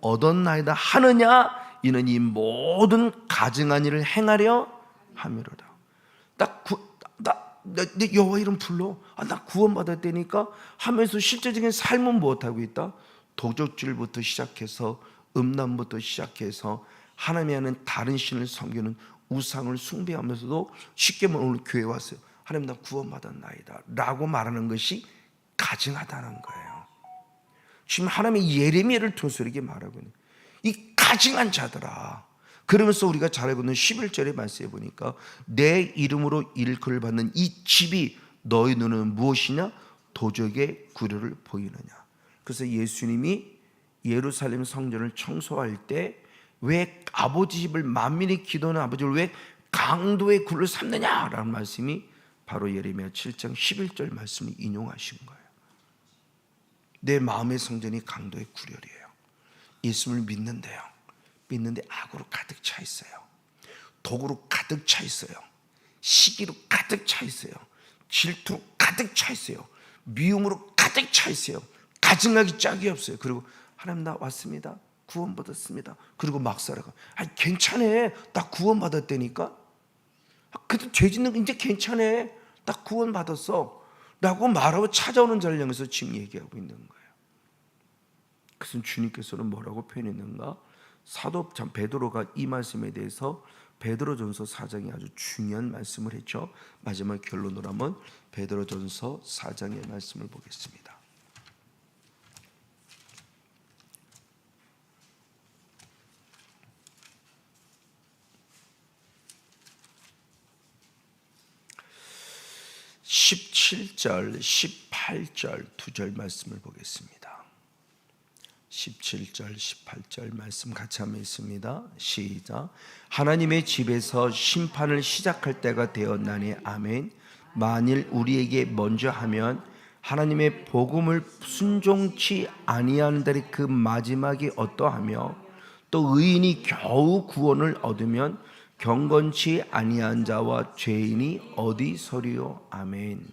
얻었나이다 하느냐. 이는 이 모든 가증한 일을 행하려 함이로다. 내 여호와 이름 불러. 나 구원받았다니까 하면서 실제적인 삶은 무엇하고 있다? 도적질부터 시작해서 음란부터 시작해서 하나님이 하는 다른 신을 섬기는 우상을 숭배하면서도 쉽게 말하면 오늘 교회 왔어요. 하나님 나 구원받았나이다 라고 말하는 것이 가증하다는 거예요. 지금 하나님의 예레미야를 통해서 이렇게 말하고 있는 이 가증한 자들아. 그러면서 우리가 잘 알고 있는 11절의 말씀에 보니까 내 이름으로 일컬을 받는 이 집이 너희 눈은 무엇이냐? 도적의 구려를 보이느냐. 그래서 예수님이 예루살렘 성전을 청소할 때 왜 아버지 집을 만민이 기도하는 아버지를 왜 강도의 굴을 삼느냐라는 말씀이 바로 예레미야 7장 11절 말씀을 인용하신 거예요. 내 마음의 성전이 강도의 구렬이에요. 예수님을 믿는데요. 믿는데 악으로 가득 차 있어요. 독으로 가득 차 있어요. 시기로 가득 차 있어요. 질투로 가득 차 있어요. 미움으로 가득 차 있어요. 가증하기 짝이 없어요. 그리고 하나님 나 왔습니다. 구원받았습니다. 그리고 막 살아가. 아니 괜찮아. 나 구원받았다니까. 그래도 죄 짓는 거 이제 괜찮아. 나 구원받았어. 라고 말하고 찾아오는 자를 향해서 지금 얘기하고 있는 거예요. 그래서 주님께서는 뭐라고 표현했는가? 사도 참 베드로가 이 말씀에 대해서 베드로전서 4장에 아주 중요한 말씀을 했죠. 마지막 결론으로 하면 베드로전서 4장의 말씀을 보겠습니다. (17절) (18절) 두 절 말씀을 보겠습니다. 17절 18절 말씀 같이 한번 읽습니다. 시작. 하나님의 집에서 심판을 시작할 때가 되었나니 아멘. 만일 우리에게 먼저 하면 하나님의 복음을 순종치 아니하는 날의 그 마지막이 어떠하며 또 의인이 겨우 구원을 얻으면 경건치 아니한 자와 죄인이 어디서리요. 아멘.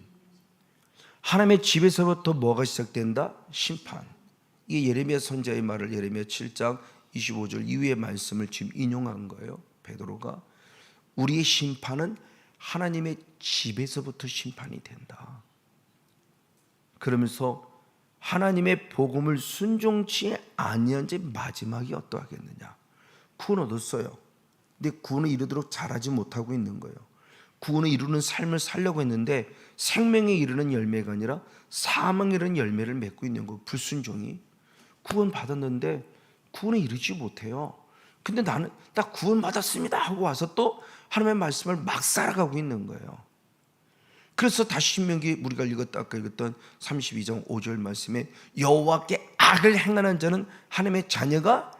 하나님의 집에서부터 뭐가 시작된다? 심판. 이게 예레미야 선지자의 말을 예레미야 7장 25절 이후의 말씀을 지금 인용한 거예요. 베드로가 우리의 심판은 하나님의 집에서부터 심판이 된다. 그러면서 하나님의 복음을 순종치 아니한 자 마지막이 어떠하겠느냐? 구원 얻었어요. 근데 구원을 이루도록 잘하지 못하고 있는 거예요. 구원을 이루는 삶을 살려고 했는데 생명에 이르는 열매가 아니라 사망에 이르는 열매를 맺고 있는 거예요. 불순종이. 구원 받았는데 구원에 이르지 못해요. 근데 나는 딱 구원 받았습니다 하고 와서 또 하나님의 말씀을 막 살아가고 있는 거예요. 그래서 다시 신명기 우리가 읽었다 아까 읽었던 32장 5절 말씀에 여호와께 악을 행하는 자는 하나님의 자녀가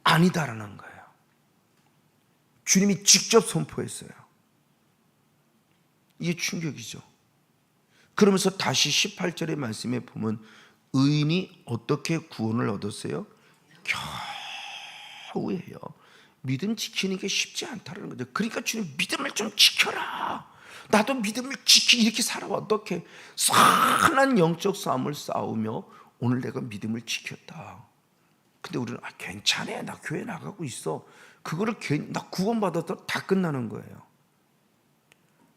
아니다라는 거예요. 주님이 직접 선포했어요. 이게 충격이죠. 그러면서 다시 18절의 말씀에 보면 의인이 어떻게 구원을 얻었어요? 겨우예요. 믿음 지키는 게 쉽지 않다는 거죠. 그러니까 주님 믿음을 좀 지켜라. 나도 믿음을 이렇게 살아와. 어떻게 선한 영적 싸움을 싸우며 오늘 내가 믿음을 지켰다. 근데 우리는 괜찮아. 나 교회 나가고 있어. 그거를 나 구원받았다 다 끝나는 거예요.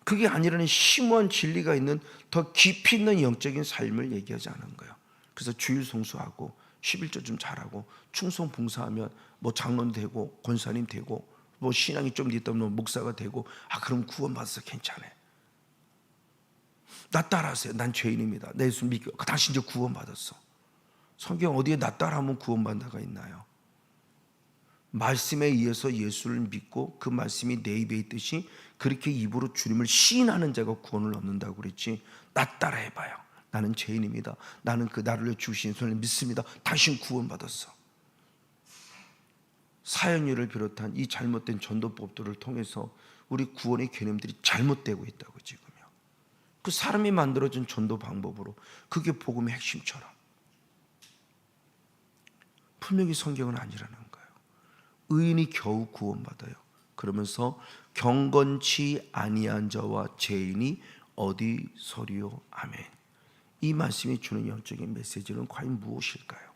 그게 아니라는 심오한 진리가 있는 더 깊이 있는 영적인 삶을 얘기하지 않은 거예요. 그래서 주일 성수하고 11조 좀 잘하고 충성 봉사하면 뭐 장로님 되고 권사님 되고 뭐 신앙이 좀 있다면 목사가 되고 그럼 구원받아서 괜찮아. 나 따라하세요. 난 죄인입니다. 내 예수 믿고 당신 이제 구원받았어. 성경 어디에 나 따라하면 구원받는 자가 있나요? 말씀에 의해서 예수를 믿고 그 말씀이 내 입에 있듯이 그렇게 입으로 주님을 시인하는 자가 구원을 얻는다고 그랬지. 나 따라 해봐요. 나는 죄인입니다. 나는 그 나를 위해 주신 손을 믿습니다. 당신 구원받았어. 사형률을 비롯한 이 잘못된 전도법들을 통해서 우리 구원의 개념들이 잘못되고 있다고 지금요. 그 사람이 만들어진 전도 방법으로 그게 복음의 핵심처럼 분명히 성경은 아니라는 거예요. 의인이 겨우 구원받아요. 그러면서 경건치 아니한 자와 죄인이 어디서리요. 아멘. 이 말씀이 주는 영적인 메시지는 과연 무엇일까요?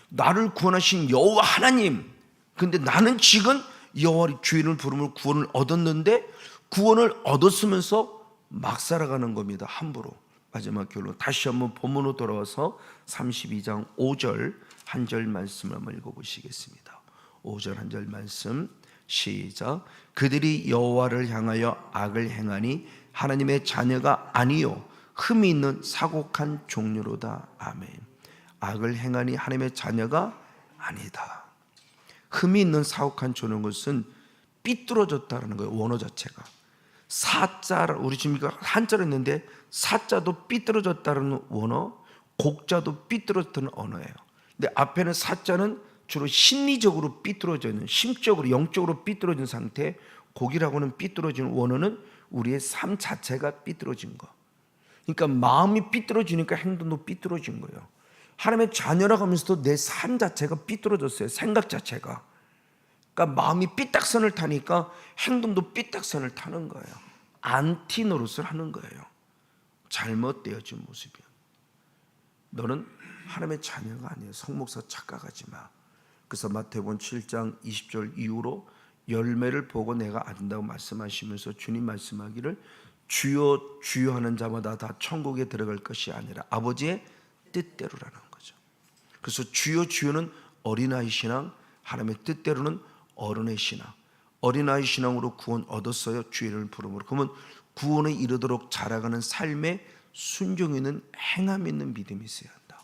나를 구원하신 여호와 하나님. 근데 나는 지금 여호와의 주인을 부름을 구원을 얻었는데 구원을 얻었으면서 막 살아가는 겁니다. 함부로. 마지막 결론 다시 한번 본문으로 돌아와서 32장 5절 한 절 말씀을 한번 읽어보시겠습니다. 5절 한 절 말씀 시작. 그들이 여호와를 향하여 악을 행하니 하나님의 자녀가 아니요 흠이 있는 사곡한 종류로다. 아멘. 악을 행하니 하나님의 자녀가 아니다. 흠이 있는 사곡한 종류는 것은 삐뚤어졌다는 거예요. 원어 자체가 사자, 우리 지금 한자로 했는데 사자도 삐뚤어졌다는 원어, 곡자도 삐뚤어졌다는 언어예요. 근데 앞에는 사자는 주로 심리적으로 삐뚤어져 있는, 심적으로 영적으로 삐뚤어진 상태, 곡이라고는 삐뚤어진 원어는 우리의 삶 자체가 삐뚤어진 거. 그러니까 마음이 삐뚤어지니까 행동도 삐뚤어진 거예요. 하나님의 자녀라고 하면서도 내 삶 자체가 삐뚤어졌어요. 생각 자체가. 그러니까 마음이 삐딱선을 타니까 행동도 삐딱선을 타는 거예요. 안티 노릇을 하는 거예요. 잘못되어진 모습이야. 너는 하나님의 자녀가 아니에요. 성목사 착각하지 마. 그래서 마태복음 7장 20절 이후로 열매를 보고 내가 안다고 말씀하시면서 주님 말씀하기를 주여 주여 하는 자마다 다 천국에 들어갈 것이 아니라 아버지의 뜻대로라는 거죠. 그래서 주여 주여는 어린아이 신앙, 하나님의 뜻대로는 어른의 신앙. 어린아이 신앙으로 구원 얻었어요. 주의 이름을 부름으로. 그러면 구원에 이르도록 자라가는 삶에 순종 있는 행함 있는 믿음이 있어야 한다.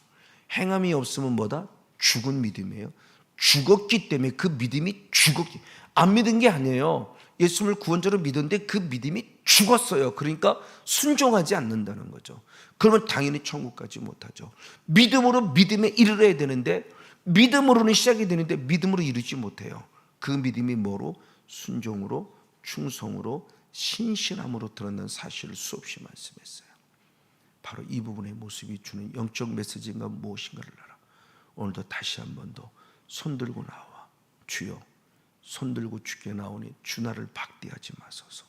행함이 없으면 뭐다? 죽은 믿음이에요. 죽었기 때문에 그 믿음이 죽었기, 안 믿은 게 아니에요. 예수님을 구원자로 믿었는데 그 믿음이 죽었어요. 그러니까 순종하지 않는다는 거죠. 그러면 당연히 천국 가지 못하죠. 믿음으로 믿음에 이르러야 되는데 믿음으로는 시작이 되는데 믿음으로 이르지 못해요. 그 믿음이 뭐로? 순종으로, 충성으로, 신실함으로 드러난 사실을 수없이 말씀했어요. 바로 이 부분의 모습이 주는 영적 메시지가 무엇인가를 알아. 오늘도 다시 한 번 더 손들고 나와. 주여, 손들고 주께 나오니 주 나를 박대하지 마소서.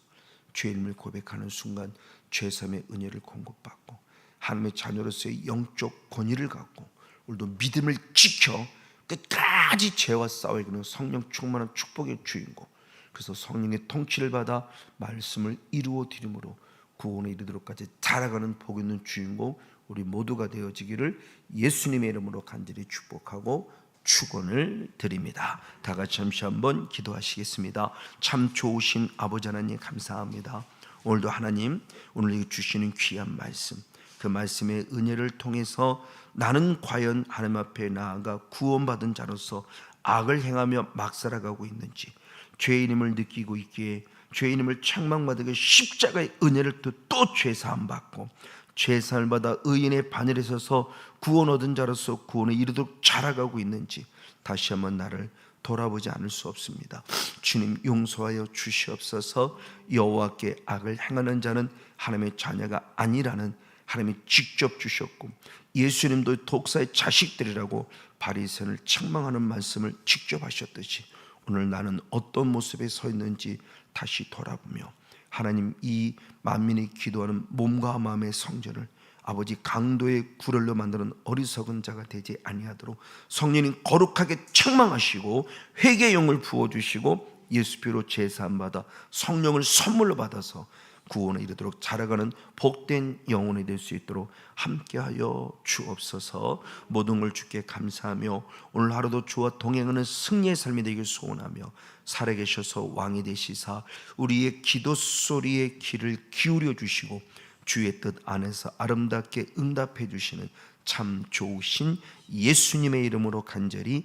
주의 이름을 고백하는 순간 죄사함의 은혜를 공급받고 하나님의 자녀로서의 영적 권위를 갖고 오늘도 믿음을 지켜 끝까지 죄와 싸워 이기는 성령 충만한 축복의 주인공, 그래서 성령의 통치를 받아 말씀을 이루어 드림으로 구원에 이르도록까지 자라가는 복 있는 주인공 우리 모두가 되어지기를 예수님의 이름으로 간절히 축복하고 축원을 드립니다. 다 같이 잠시 한번 기도하시겠습니다. 참 좋으신 아버지 하나님 감사합니다. 오늘도 하나님 오늘 주시는 귀한 말씀, 그 말씀의 은혜를 통해서 나는 과연 하나님 앞에 나아가 구원받은 자로서 악을 행하며 막 살아가고 있는지, 죄인임을 느끼고 있기에 죄인임을 책망받으게 십자가의 은혜를 또 죄사함 받고 죄사함을 받아 의인의 반열에 서서 구원 얻은 자로서 구원에 이르도록 자라가고 있는지 다시 한번 나를 돌아보지 않을 수 없습니다. 주님 용서하여 주시옵소서. 여호와께 악을 행하는 자는 하나님의 자녀가 아니라는 하나님이 직접 주셨고 예수님도 독사의 자식들이라고 바리새인을 책망하는 말씀을 직접 하셨듯이 오늘 나는 어떤 모습에 서 있는지 다시 돌아보며 하나님 이 만민이 기도하는 몸과 마음의 성전을 아버지 강도의 구렬로 만드는 어리석은 자가 되지 아니하도록 성령님 거룩하게 책망하시고 회개의 영을 부어주시고 예수 피로 제사함 받아 성령을 선물로 받아서 구원에 이르도록 자라가는 복된 영혼이 될 수 있도록 함께하여 주옵소서. 모든 걸 주께 감사하며 오늘 하루도 주와 동행하는 승리의 삶이 되길 소원하며 살아계셔서 왕이 되시사 우리의 기도 소리에 귀를 기울여 주시고 주의 뜻 안에서 아름답게 응답해 주시는 참 좋으신 예수님의 이름으로 간절히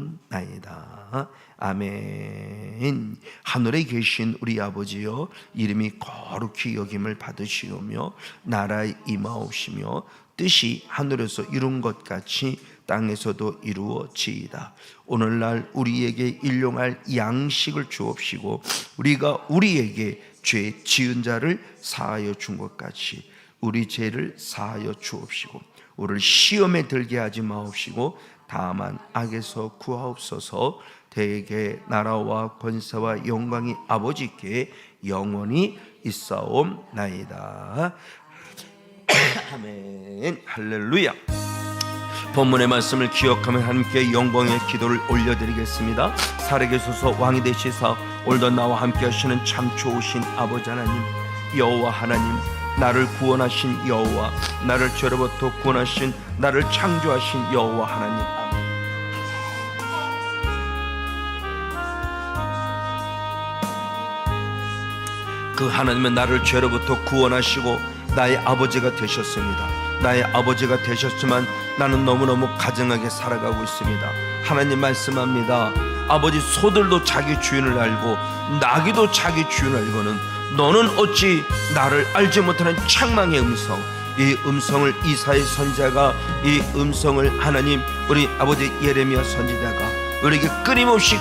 기도하옵나이다. 아멘. 하늘에 계신 우리 아버지여, 이름이 거룩히 여김을 받으시오며 나라에 임하옵시며 뜻이 하늘에서 이룬 것 같이 땅에서도 이루어지이다. 오늘날 우리에게 일용할 양식을 주옵시고 우리가 우리에게 죄 지은 자를 사하여 준 것 같이 우리 죄를 사하여 주옵시고 우리를 시험에 들게 하지 마옵시고 다만 악에서 구하옵소서. 대개 나라와 권세와 영광이 아버지께 영원히 있사옵나이다. 아멘. 할렐루야. 본문의 말씀을 기억하며 함께 영광의 기도를 올려드리겠습니다. 살아계소서 왕이 되시사 오늘도 나와 함께 하시는 참 좋으신 아버지 하나님, 여호와 하나님, 나를 구원하신 여호와, 나를 죄로부터 구원하신, 나를 창조하신 여호와 하나님, 아멘. 그 하나님은 나를 죄로부터 구원하시고 나의 아버지가 되셨습니다. 나의 아버지가 되셨지만 나는 너무너무 가증하게 살아가고 있습니다. 하나님 말씀합니다. 아버지 소들도 자기 주인을 알고 나귀도 자기 주인을 알고는 너는 어찌 나를 알지 못하는 책망의 음성, 이 음성을 이사야 선지자가, 이 음성을 하나님 우리 아버지 예레미야 선지자가 우리에게 끊임없이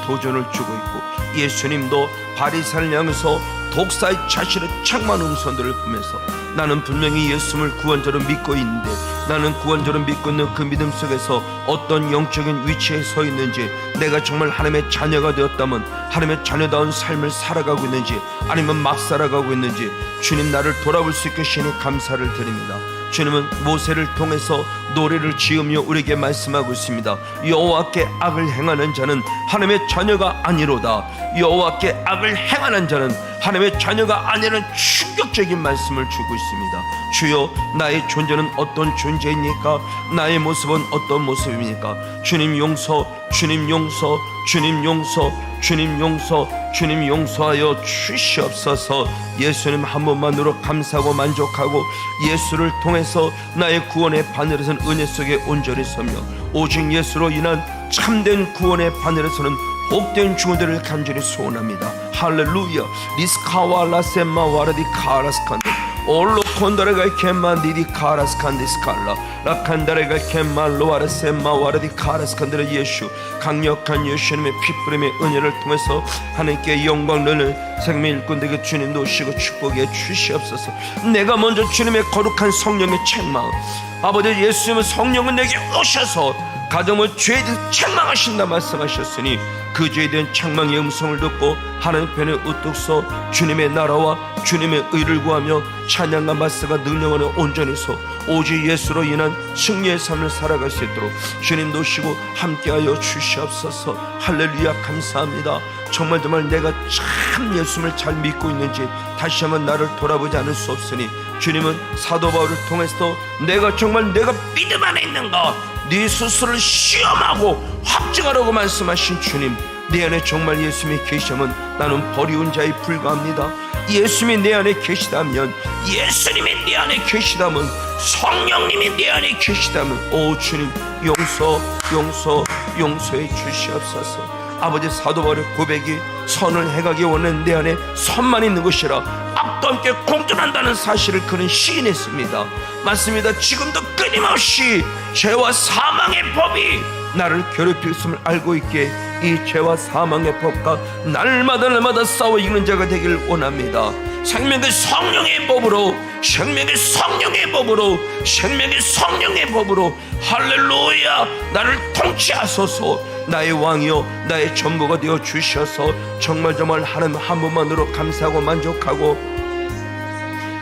도전을 주고 있고, 예수님도 바리새인을 향해서 독사의 자신의 책망 음성들을 보면서 나는 분명히 예수님을 구원자로 믿고 있는데 나는 구원자로 믿고 있는 그 믿음 속에서 어떤 영적인 위치에 서 있는지, 내가 정말 하나님의 자녀가 되었다면 하나님의 자녀다운 삶을 살아가고 있는지 아니면 막 살아가고 있는지 주님 나를 돌아볼 수 있게 하시니 감사를 드립니다. 주님은 모세를 통해서 노래를 지으며 우리에게 말씀하고 있습니다. 여호와께 악을 행하는 자는 하나님의 자녀가 아니로다. 여호와께 악을 행하는 자는 하나님의 자녀가 아니라는 충격적인 말씀을 주고 있습니다. 주여, 나의 존재는 어떤 존재입니까? 나의 모습은 어떤 모습입니까? 주님 용서, 주님 용서, 주님 용서, 주님 용서, 주님 용서하여 주시옵소서. 예수님 한 번만으로 감사하고 만족하고 예수를 통해서 나의 구원의 바늘에서는 은혜 속에 온전히 서며 오직 예수로 인한 참된 구원의 바늘에서는 복된 중원들을 간절히 소원합니다. 할렐루야. 리스카와라 셈마와라디 카라스칸데 올로 콘다레가 켐만 디디 카라스칸디스칼라 라칸다레가 켐만 로아라 셈마와라디 카라스칸데르 예수, 강력한 예수님의 피뿌림의 은혜를 통해서 하나님께 영광을 생명 일꾼되게 주님도 오시고 축복해 주시옵소서. 내가 먼저 주님의 거룩한 성령의 책망, 아버지 예수님은 성령은 내게 오셔서 가정을 죄에 대해 책망하신다 말씀하셨으니 그 죄에 대한 책망의 음성을 듣고 하나님 편에 우뚝 서 주님의 나라와 주님의 의를 구하며 찬양과 말씀과 능력으로 온전히 서 오직 예수로 인한 승리의 삶을 살아갈 수 있도록 주님도 오시고 함께하여 주시옵소서. 할렐루야. 감사합니다. 정말 내가 참 예수님을 잘 믿고 있는지 다시 한번 나를 돌아보지 않을 수 없으니 주님은 사도 바울을 통해서 내가 정말 내가 믿음 안에 있는가 네 스스로를 시험하고 확증하라고 말씀하신 주님, 내 안에 정말 예수님이 계시면 나는 버리운 자에 불과합니다. 예수님이 내 안에 계시다면, 예수님이 내 안에 계시다면, 성령님이 내 안에 계시다면, 오 주님 용서해 주시옵소서. 아버지, 사도 바울의 고백이 선을 행하기 원하는 내 안에 선만 있는 것이라 악도 함께 공존한다는 사실을 그는 시인했습니다. 맞습니다. 지금도 끊임없이 죄와 사망의 법이 나를 괴롭힐 것을 알고 있기에 이 죄와 사망의 법과 날마다 싸워 이기는 자가 되길 원합니다. 생명의 성령의 법으로, 생명의 성령의 법으로, 생명의 성령의 법으로 할렐루야, 나를 통치하소서. 나의 왕이여 나의 전부가 되어 주셔서 정말 하나님 한 분만으로 감사하고 만족하고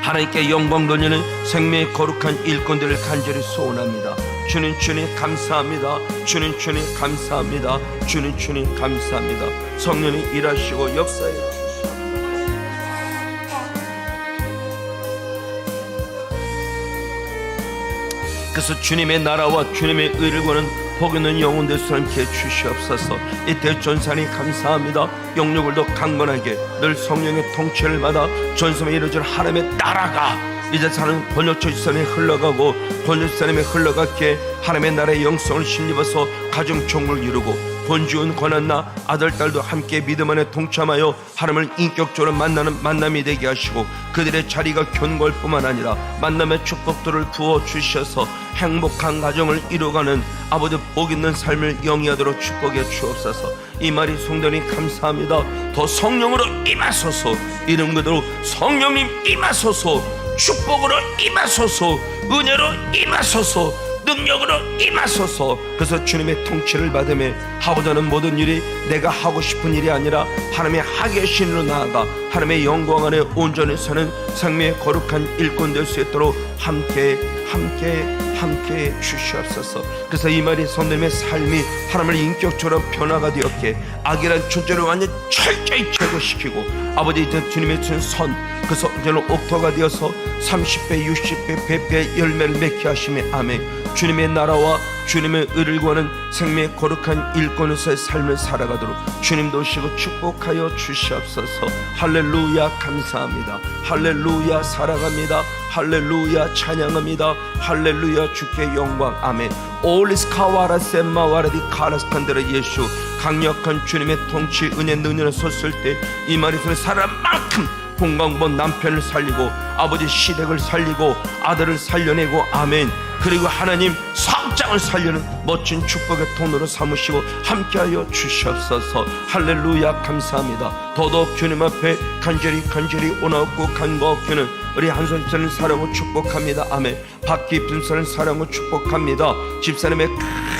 하나님께 영광 돌리는 생명의 거룩한 일꾼들을 간절히 소원합니다. 주님 감사합니다. 주님 감사합니다. 주님 감사합니다. 성령이 일하시고 역사해 주시옵소서. 그래서 주님의 나라와 주님의 의를 구하는 복 있는 영혼 될 수 있게 주시옵소서. 이 대전산이 감사합니다. 영육을 더 강건하게 늘 성령의 통치를 받아 전섬에 이루어질 하나님의 나라가 이제 사는 번역초지산에 흘러가고 번역지산에 흘러갔기에 하나님의 나라의 영성을 힘입어서 가정 총을 이루고 본주은 권한나 아들 딸도 함께 믿음 안에 동참하여 하나님을 인격적으로 만나는 만남이 되게 하시고 그들의 자리가 견고할 뿐만 아니라 만남의 축복들을 부어 주셔서 행복한 가정을 이루어가는 아버지 복 있는 삶을 영위하도록 축복해 주옵소서. 이 말이 성도님 감사합니다. 더 성령으로 임하소서. 이름 그대로 성령님 임하소서. 축복으로 임하소서. 은혜로 임하소서. 능력으로 임하소서. 그래서 주님의 통치를 받으며 하고자 하는 모든 일이 내가 하고 싶은 일이 아니라 하나님의 하게 신으로 나아가 하나님의 영광 안에 온전히 사는 생명의 거룩한 일꾼 될 수 있도록 함께 주시옵소서. 그래서 이 말이 성도님의 삶이 하나님을 인격적으로 변화가 되었기에 악이란 존재를 완전히 철저히 제거시키고 아버지 이제 주님의 준 선 그 선제로 옥토가 되어서 30배 60배 100배 열매를 맺게 하시며 아멘. 주님의 나라와 주님의 의를 구하는 생명의 거룩한 일꾼으로서의 삶을 살아가도록 주님도 오시고 축복하여 주시옵소서. 할렐루야 감사합니다. 할렐루야 사랑합니다. 할렐루야 찬양합니다. 할렐루야 주께 영광 아멘. 올리스카와라 셈마와라디 카라스칸데르 예수, 강력한 주님의 통치 은혜 능력을 섰을 때 이 말이 들은 사람만큼 공강본 남편을 살리고 아버지 시댁을 살리고 아들을 살려내고 아멘. 그리고 하나님 사업장을 살려는 멋진 축복의 통로로 삼으시고 함께하여 주시옵소서. 할렐루야 감사합니다. 더더욱 주님 앞에 간절히 오나옵고 간과없기는 우리 한솔선을 사랑하고 축복합니다. 아멘. 박기쁨선을 사랑하고 축복합니다. 집사님의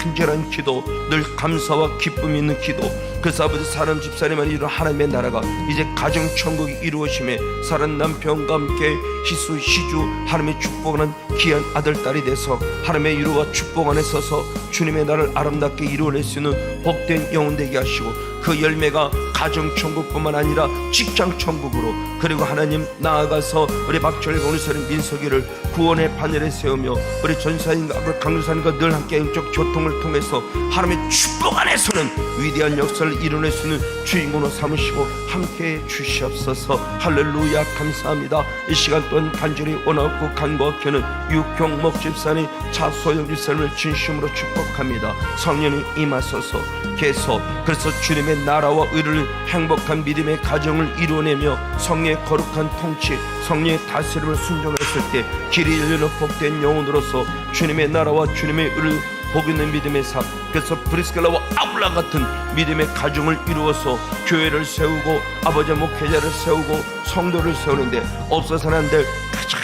간절한 기도, 늘 감사와 기쁨이 있는 기도, 그래서 아버지 사람 집사님만 이룬 하나님의 나라가 이제 가정천국이 이루어짐에 사랑 남편과 함께 희수 시주 하나님의 축복하는 귀한 아들 딸이 돼서 하나님의 위로와 축복 안에 서서 주님의 나라를 아름답게 이루어낼 수 있는 복된 영혼 되게 하시고 그 열매가 가정천국뿐만 아니라 직장천국으로 그리고 하나님 나아가서 우리 박철과 오늘서는 민석이를 구원의 바늘에 세우며 우리 전사님과 강유사님과 늘 함께 영적 교통을 통해서 하나님의 축복 안에서는 위대한 역사를 이뤄낼 수 있는 주인공으로 삼으시고 함께해 주시옵소서. 할렐루야. 감사합니다. 이 시간 또한 간절히 원하고 간구하는 육경목 집사님 차소영 집사님을 진심으로 축복합니다. 성령이 임하소서. 계속 그래서 주님의 나라와 의를 행복한 믿음의 가정을 이루어내며 성령의 거룩한 통치 성령의 다스림을 순종했을 때 길이 열리는 복된 영혼으로서 주님의 나라와 주님의 의를 복 있는 믿음의 삶 그래서 브리스길라와 아굴라 같은 믿음의 가정을 이루어서 교회를 세우고 아버지 목회자를 세우고 성도를 세우는데 없어서는 안 될 가장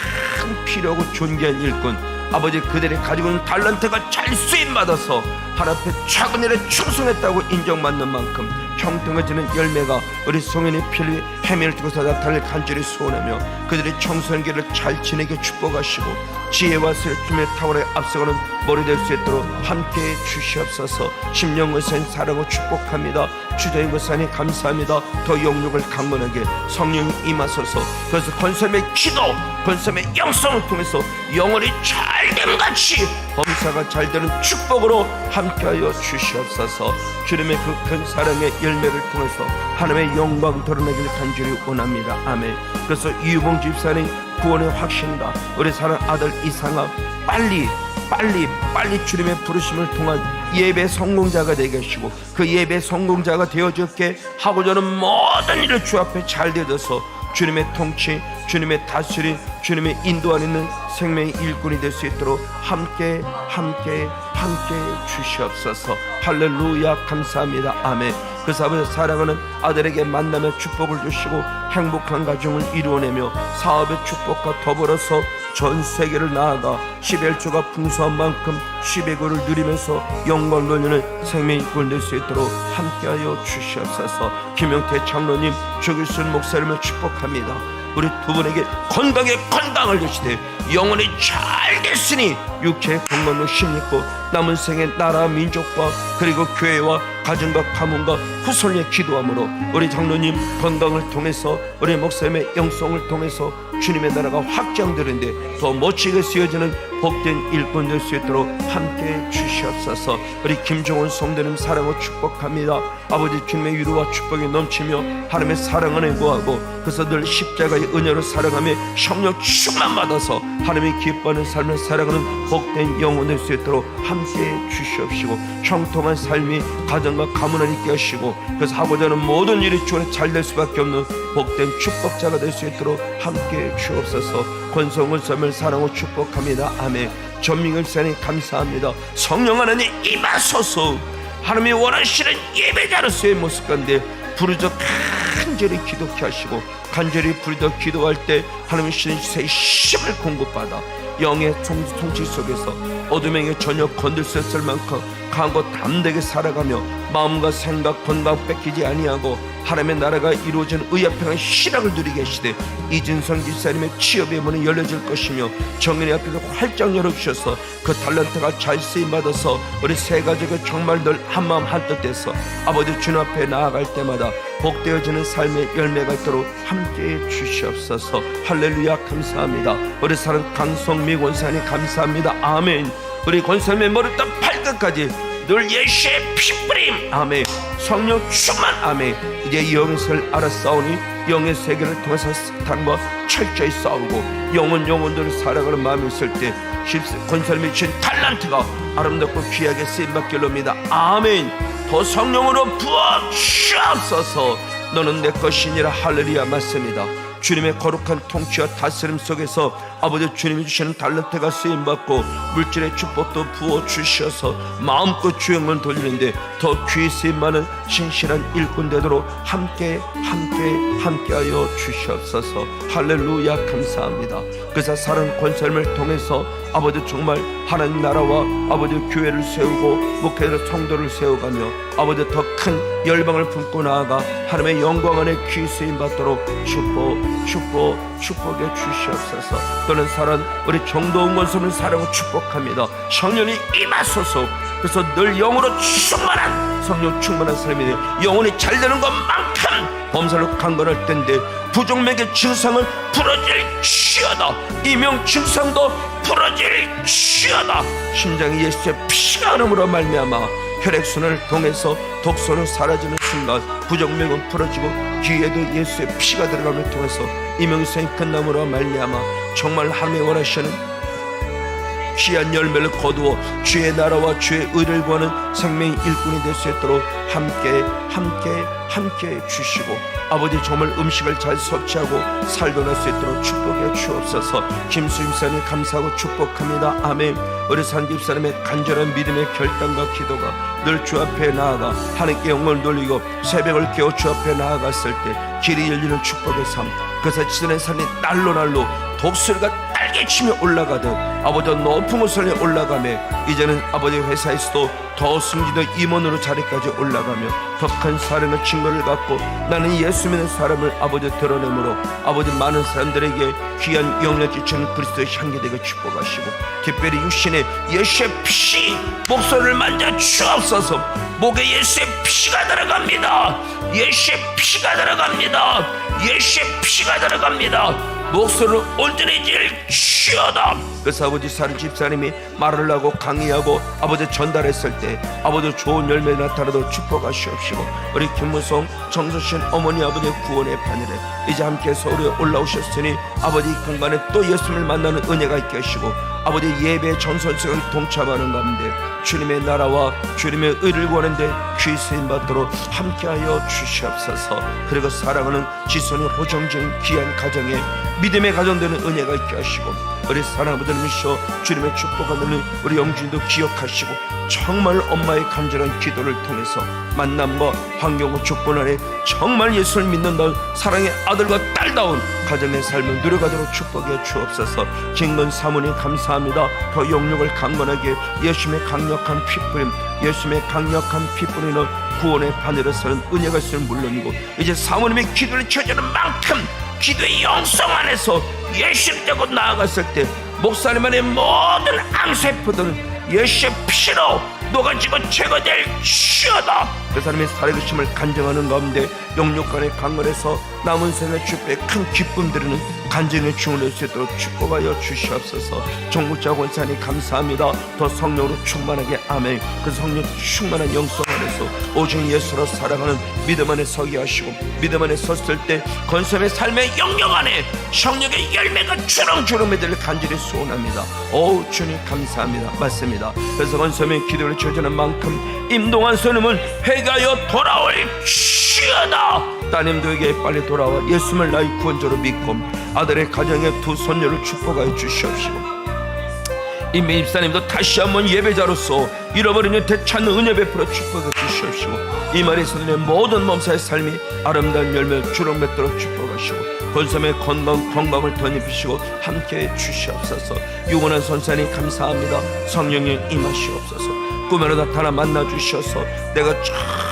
필요하고 존귀한 일꾼 아버지 그들의 가지고 있는 달란트가 잘 쓰임받아서 하나님 앞에 작은 일에 충성했다고 인정받는 만큼 형통해지는 열매가 우리 성인의 필리 해밀을 두고서 나타날 간절히 소원하며 그들의 청소년기를 잘 지내게 축복하시고 지혜와 슬픔의 타월에 앞서가는 머리 될 수 있도록 함께해 주시옵소서. 심령을 센 사랑을 축복합니다. 주저인 것사님 감사합니다. 더 영육을 강건하게 성령이 임하소서. 그래서 권사님의 기도 권사님의 영성을 통해서 영혼이 잘됨같이 범사가 잘되는 축복으로 함께하여 주시옵소서. 주님의 그 큰 사랑의 열매를 통해서 하나님의 영광 드러내길 간절히 원합니다. 아멘. 그래서 이유봉 집사님 구원의 확신과 우리 사랑 아들 이상아 빨리 주님의 부르심을 통한 예배 성공자가 되게 하시고 그 예배 성공자가 되어졌게 하고자 하는 모든 일을 주 앞에 잘 되어서 주님의 통치 주님의 다스림 주님의 인도 안에 있는 생명의 일꾼이 될 수 있도록 함께 주시옵소서. 할렐루야. 감사합니다. 아멘. 그래서 아버지 사랑하는 아들에게 만나며 축복을 주시고 행복한 가정을 이루어내며 사업의 축복과 더불어서 전 세계를 나아가 11조가 풍성한 만큼 10배고를 누리면서 영광 돌리는 생명의 일꾼 될 수 있도록 함께하여 주시옵소서. 김영태 장로님 조규순 목사님을 축복합니다. 우리 두 분에게 건강을 주시되 영혼이 잘 됐으니 육체의 건강도 힘있고 남은 생의 나라 민족과 그리고 교회와 가정과 가문과 후손의 기도함으로 우리 장로님 건강을 통해서 우리 목사님의 영성을 통해서 주님의 나라가 확장되는데 더 멋지게 쓰여지는 복된 일꾼 될 수 있도록 함께 주시옵소서. 우리 김종원 성도님 사랑을 축복합니다. 아버지 주님의 위로와 축복이 넘치며 하나님의 사랑 안에 구하고 그래서 늘 십자가의 은혜로 살아가며 성령 충만 받아서 하나님이 기뻐하는 삶을 살아가는 복된 영혼 될 수 있도록 함께 주시옵시고 형통한 삶이 가정과 가문 안에 있게 하시고 그래서 하고자 하는 모든 일이 주안에 잘 될 수밖에 없는 복된 축복자가 될 수 있도록 함께 주옵소서. 권성을 삶을 사랑하고 축복합니다. 아멘. 전민을 사님 감사합니다. 성령 하나님 임하소서. 하나님이 원하시는 예배자로서의 모습 가운데 부르짖어 간절히 기도케 하시고 간절히 부르짖어 기도할 때 하나님의 신의 힘을 공급받아 영의 통치 속에서 어둠에게 전혀 건들 수 없을 만큼 강하고 담대하게 살아가며 마음과 생각 건강 뺏기지 아니하고 하나님의 나라가 이루어지는 의합평한 실학을 누리게 하시되 이진성 집사님의 취업의 문이 열려질 것이며 정인의 앞에서 활짝 열어주셔서 그 달란트가 잘 쓰임받아서 우리 세 가족의 정말 늘 한마음 한뜻돼서 아버지 주님 앞에 나아갈 때마다 복되어지는 삶의 열매가 있도록 함께해 주시옵소서. 할렐루야. 감사합니다. 우리 사랑 강성미 권사님 감사합니다. 아멘. 우리 권사님의 머리부터 발끝까지 늘 예수의 피뿌림. 아멘. 성령 충만. 아멘. 이제 영의 것을 알았사오니 영의 세계를 통해서 사탄과 철저히 싸우고 영혼들을 살아가는 마음이 있을 때 권사님이 주신 달란트가 아름답고 귀하게 쓰임받게 합니다. 아멘. 더 성령으로 부어주옵소서. 너는 내 것이니라. 할렐루야. 맞습니다. 주님의 거룩한 통치와 다스림 속에서 아버지 주님이 주시는 달란트가 쓰임받고 물질의 축복도 부어주셔서 마음껏 주영을 돌리는데 더 귀히 쓰임받는 신실한 일꾼 되도록 함께하여 주시옵소서. 할렐루야. 감사합니다. 그래서 사랑 권사님을 통해서 아버지 정말 하나님 나라와 아버지 교회를 세우고 목회자 성도를 세워가며 아버지 더 큰 열방을 품고 나아가 하나님의 영광 안에 귀히 쓰임 받도록 축복해 주시옵소서. 또는 사랑 우리 정도원 권사님을 사랑하고 축복합니다. 성령이 임하소서. 그래서 늘 영으로 충만한 성령 충만한 삶이 돼 영혼이 잘 되는 것만큼 범사로 강건할 텐데 부정맥의 증상을 풀어질지어다. 이명 증상도 풀어질지어다. 심장이 예수의 피가 흐름으로 말미암아 혈액순환을 통해서 독소는 사라지는 순간 부정맥은 풀어지고 귀에도 예수의 피가 들어감을 통해서 이명생이 끝남으로 말미암아 정말 하나님이 원하시는 귀한 열매를 거두어 주의 나라와 주의 의를 구하는 생명의 일꾼이 될 수 있도록 함께 주시고 아버지 정말 음식을 잘 섭취하고 살도 날 수 있도록 축복해 주옵소서. 김수임사님 감사하고 축복합니다. 아멘. 우리 산집사님의 간절한 믿음의 결단과 기도가 늘 주 앞에 나아가 하나님께 영광을 돌리고 새벽을 깨워 주 앞에 나아갔을 때 길이 열리는 축복의 삶. 그래서 지난해 산이 날로 독수리가 딸개치며 올라가듯 아버지 높은 곳을 올라가며 이제는 아버지 회사에서도 더 승진의 임원으로 자리까지 올라가며 더 큰 사랑의 증거를 갖고 나는 예수 믿는 사람을 아버지 드러내므로 아버지 많은 사람들에게 귀한 영역 지치는 그리스도의 향기 되게 축복하시고 특별히 육신에 예수의 피 목소리를 만져 주옵소서. 목에 예수의 피가 들어갑니다. 예수의 피가 들어갑니다. 예수의 피가 들어갑니다. 목소리를 온전히 질지어다. 그래서 아버지 사는 집사님이 말을 하고 강의하고 아버지 전달했을 때 아버지 좋은 열매 나타나도 축복하시옵시고 우리 김무성 정수신 어머니 아버지 구원의 바늘에 이제 함께 서울에 올라오셨으니 아버지 이 공간에 또 예수님을 만나는 은혜가 있게 하시고 아버지 예배 전선생을 동참하는 가운데 주님의 나라와 주님의 의를 구하는데 귀 쓰임 받도록 함께하여 주시옵소서. 그리고 사랑하는 지손이 호정진 귀한 가정에 믿음의 가정되는 은혜가 있게 하시고 우리 사랑하는 분들이시여 주님의 축복하는 우리 영준이도 기억하시고 정말 엄마의 간절한 기도를 통해서 만남과 환경과 조건 아래 정말 예수를 믿는다운 사랑의 아들과 딸다운 가정의 삶을 누려가도록 축복해 주옵소서. 김건 사모님 감사합니다. 더 영역을 강건하게 예수님의 강력한 피뿌림 예수님의 강력한 피뿌리는 구원의 바늘에 서는 은혜가 있으면 물론이고 이제 사모님의 기도를 쳐주는 만큼 기도의 영성 안에서 예수를 되고 나아갔을 때 목사님만의 모든 암세포들은 예수의 피로 녹아지고 제거될 시어다. 그 사람의 살아계심을 간증하는 가운데 영육간에 강건해서 남은 생의 주께 큰 기쁨 드리는 간증의 중을 낼수 있도록 축복하여 주시옵소서. 종국자 권사님 감사합니다. 더 성령으로 충만하게 아멘. 그 성령 충만한 영성 안에서 오직 예수로 살아가는 믿음 안에 서게 하시고 믿음 안에 섰을 때 권사님의 삶의 영역 안에 성령의 열매가 주렁주렁 맺을 간절히 소원합니다. 오 주님 감사합니다. 맞습니다. 그래서 권사님의 기도를 쳐주는 만큼 임동환 선임은 회개하여 돌아올지어다. 따님들에게 빨리 돌아와 예수를 나의 구원자로 믿고 아들의 가정에 두 손녀를 축복하여 주시옵시고 임미 입사님도 다시 한번 예배자로서 잃어버린 일 되찾는 은혜 베풀어 축복해 주시옵시고 이 말에 서는 모든 몸사의 삶이 아름다운 열매를 주렁 맺도록 축복하시고 권섬의 건강을 덧입히시고 함께해 주시옵소서. 유원한 선사님 감사합니다. 성령이 임하시옵소서. 꿈에로 나타나 만나 주셔서 내가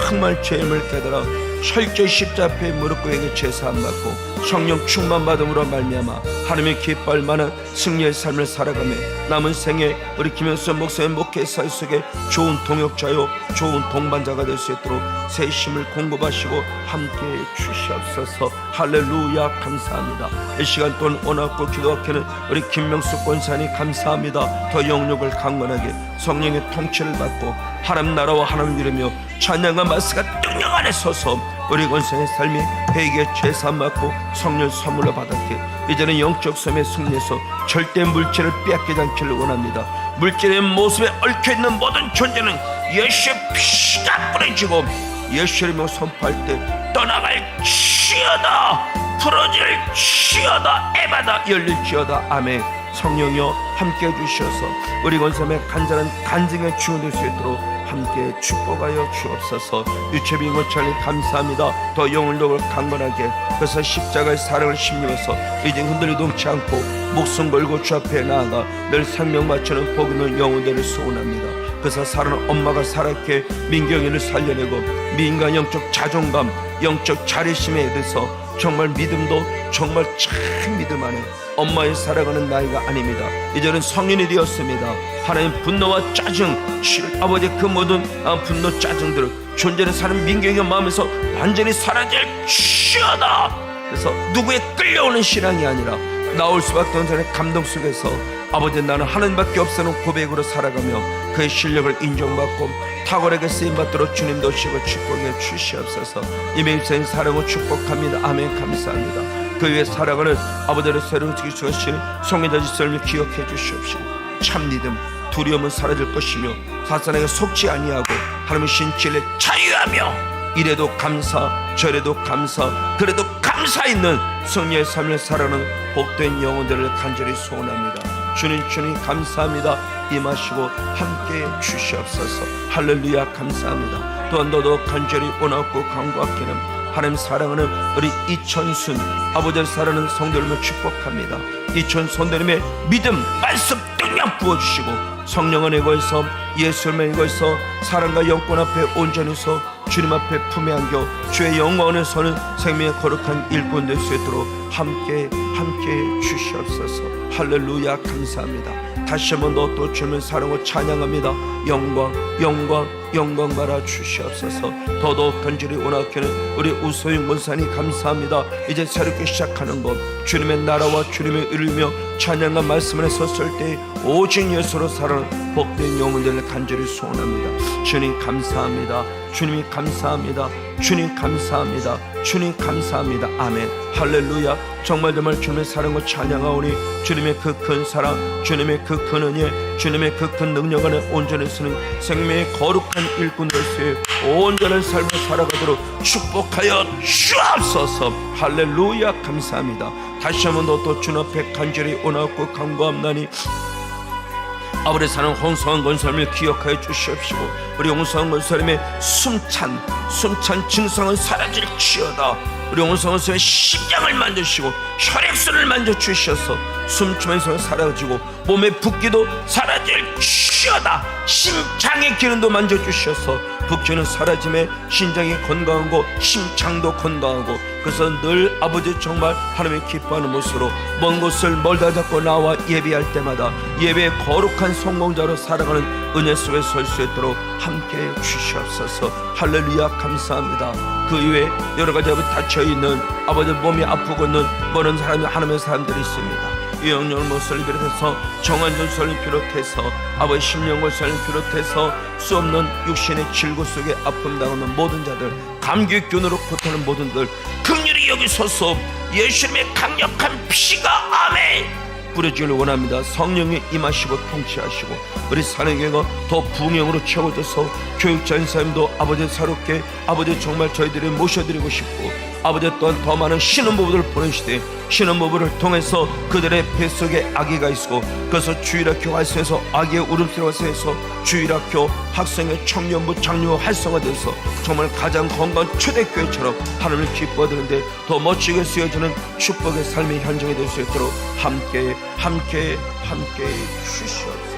정말 죄임을 깨달아 철저히 십자가 앞에 무릎 꿇게 제사함 받고 성령 충만 받음으로 말미암아 하나님의 기뻐할 만한 승리의 삶을 살아가며 남은 생에 우리 김영수 목사의 목회 사회 속에 좋은 동역자요 좋은 동반자가 될 수 있도록 새 힘을 공급하시고 함께해 주시옵소서. 할렐루야 감사합니다. 이 시간 동안 원하고 기도하기는 우리 김명수 권사님 감사합니다. 더 영역을 강건하게 성령의 통치를 받고 하나님 나라와 하나님 이루며 찬양과 말씀과 능력 안에 서서 우리 권사의 삶이 회개의 죄사함 받고 성령 선물로 받았기에 이제는 영적 삶의 승리에서 절대 물질을 빼앗기지 않기를 원합니다. 물질의 모습에 얽혀있는 모든 존재는 예수의 피가 뿌려지고 예수를 선포할 때 떠나갈지어다. 풀어질지어다. 에바다 열릴지어다. 아멘. 성령이여 함께 해주셔서 우리 권사님의 간절한 간증의 주인 될 수 있도록 함께 축복하여 주옵소서. 유채비 고찰님 감사합니다. 더 영을 더욱 강건하게, 그래서 십자가의 사랑을 힘입어서 이제 흔들려 놓지 않고 목숨 걸고 주 앞에 나아가 늘 생명 바치는 복 있는 영혼들을 소원합니다. 그래서 살아는 엄마가 살았기에 민경이를 살려내고 민간 영적 자존감, 영적 자립심에 대해서 정말 믿음도 정말 참 믿음 안에 엄마의 살아가는 나이가 아닙니다. 이제는 성인이 되었습니다. 하나님 분노와 짜증, 아버지 그 모든 분노 짜증들을 존재는 사는 민경의 마음에서 완전히 사라질지어다. 그래서 누구에 끌려오는 신앙이 아니라 나올 수밖에 없는 자의 감동 속에서 아버지 나는 하나님밖에 없다는 고백으로 살아가며 그의 실력을 인정받고 탁월하게 쓰임받도록 주님 도시고 축복해 주시옵소서. 이미 일생 사랑을 축복합니다. 아멘. 감사합니다. 그 위에 살아가는 아버지를 새로운 주시신 성인자 지설을 기억해 주시옵시고 참 믿음, 두려움은 사라질 것이며 사탄에게 속지 아니하고 하나님의 신실에 자유하며 이래도 감사 저래도 감사 그래도 감사 있는 승리의 삶을 살아가는 복된 영혼들을 간절히 소원합니다. 주님 감사합니다. 임하시고 함께 주시옵소서. 할렐루야 감사합니다. 또한 너도 간절히 원하고 간구하기는 하나님 사랑하는 우리 이천순 아버지를 사랑하는 성도님을 축복합니다. 이천 성도님의 믿음 말씀 능력 부어주시고 성령 안에 거해서 예수님의 거해서 사랑과 영권 앞에 온전히 서 주님 앞에 품에 안겨 주의 영광을 서는 생명의 거룩한 일꾼 될 수 있도록 함께 주시옵소서. 할렐루야 감사합니다. 다시 한번 더 또 주님의 사랑을 찬양합니다. 영광 받아 주시옵소서. 더더욱 간절히 원하기는 우리 우소영 권사님 감사합니다. 이제 새롭게 시작하는 것 주님의 나라와 주님의 의를 찬양과 말씀 안에 섰을 때 오직 예수로 살아가는 복된 영혼들을 간절히 소원합니다. 주님 감사합니다. 주님이 감사합니다. 주님 감사합니다. 주님 감사합니다. 아멘. 할렐루야. 정말 주님의 사랑을 찬양하오니 주님의 그 큰 사랑, 주님의 그 큰 은혜, 주님의 그 큰 능력 안에 온전히 쓰는 생명의 거룩한 일꾼들의 온전한 삶을 살아가도록 축복하여 주옵소서. 할렐루야 감사합니다. 다시 한번 또 주님 앞에 간절히 원하고 간구함나니 아버지 사랑 홍성한 권사님을 기억하여 주시옵시고 우리 홍성한 권사님의 숨찬 증상은 사라질지어다. 우리 홍성한 권사님의 심장을 만져주시고 혈액순을 만져주셔서 숨쉬면서 사라지고 몸의 붓기도 사라질지어다. 심장의 기능도 만져주셔서 붓기는 사라짐에 신장이 건강하고 심장도 건강하고 그래서 늘 아버지 정말 하나님의 기뻐하는 모습으로 먼 곳을 멀다 잡고 나와 예배할 때마다 예배의 거룩한 성공자로 살아가는 은혜 속에 설 수 있도록 함께 주시옵소서. 할렐루야 감사합니다. 그 이외에 여러 가지 다쳐있는 아버지 몸이 아프고 있는 모든 사람이 하나님의 사람들이 있습니다. 이영렬 목사를 비롯해서 정한전 목사를 비롯해서 아버지 심령 목사를 비롯해서 수없는 육신의 질고 속에 아픔 당하는 모든 자들 감기균으로 고통하는 모든 들 긍휼히 여기소서. 예수님의 강력한 피가 아멘 뿌려주기를 원합니다. 성령이 임하시고 통치하시고 우리 사랑교회가 더 부흥형으로 채워져서 교육자 인사님도 아버지 새롭게 아버지 정말 저희들이 모셔드리고 싶고 아버지 또한 더 많은 신혼부부들을 보내시되 신혼부부를 통해서 그들의 뱃속에 아기가 있고 그래서 주일학교 활성에서 아기의 울음소리 활성에서 주일학교 학생의 청년부 장로 활성화돼서 정말 가장 건강한 초대교회처럼 하나님을 기뻐하는데 더 멋지게 쓰여지는 축복의 삶의 현장이 될 수 있도록 함께 주시옵소서.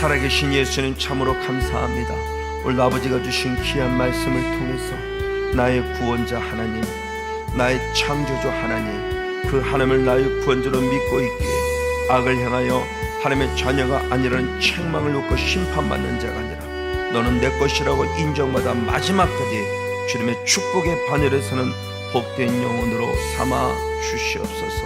살아계신 예수님 참으로 감사합니다. 오늘 아버지가 주신 귀한 말씀을 통해서 나의 구원자 하나님, 나의 창조주 하나님, 그 하나님을 나의 구원자로 믿고 있기에 악을 향하여 하나님의 자녀가 아니라는 책망을 놓고 심판받는 자가 아니라 너는 내 것이라고 인정받아 마지막까지 주님의 축복의 바늘에 서는 복된 영혼으로 삼아 주시옵소서.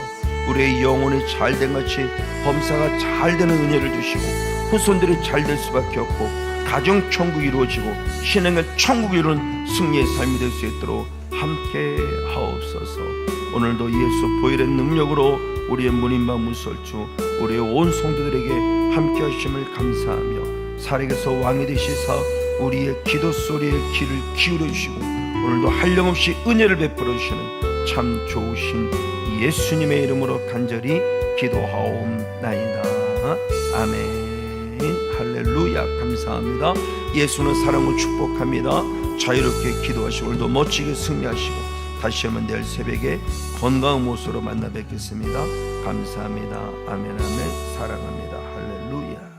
우리의 영혼이 잘된 같이 범사가 잘되는 은혜를 주시고 후손들이 잘될 수밖에 없고 가정 천국이 이루어지고 신앙의 천국이 이루는 승리의 삶이 될 수 있도록 함께 하옵소서. 오늘도 예수 보혈의 능력으로 우리의 문인방 문설주 우리의 온 성도들에게 함께 하심을 감사하며 살아계서 왕이 되시사 우리의 기도 소리에 귀를 기울여 주시고 오늘도 한량없이 은혜를 베풀어 주시는 참 좋으신 예수님의 이름으로 간절히 기도하옵나이다. 아멘. 할렐루야. 감사합니다. 예수는 사랑을 축복합니다. 자유롭게 기도하시고 오늘도 멋지게 승리하시고 다시 한번 내일 새벽에 건강한 모습으로 만나 뵙겠습니다. 감사합니다. 아멘 아멘. 사랑합니다. 할렐루야.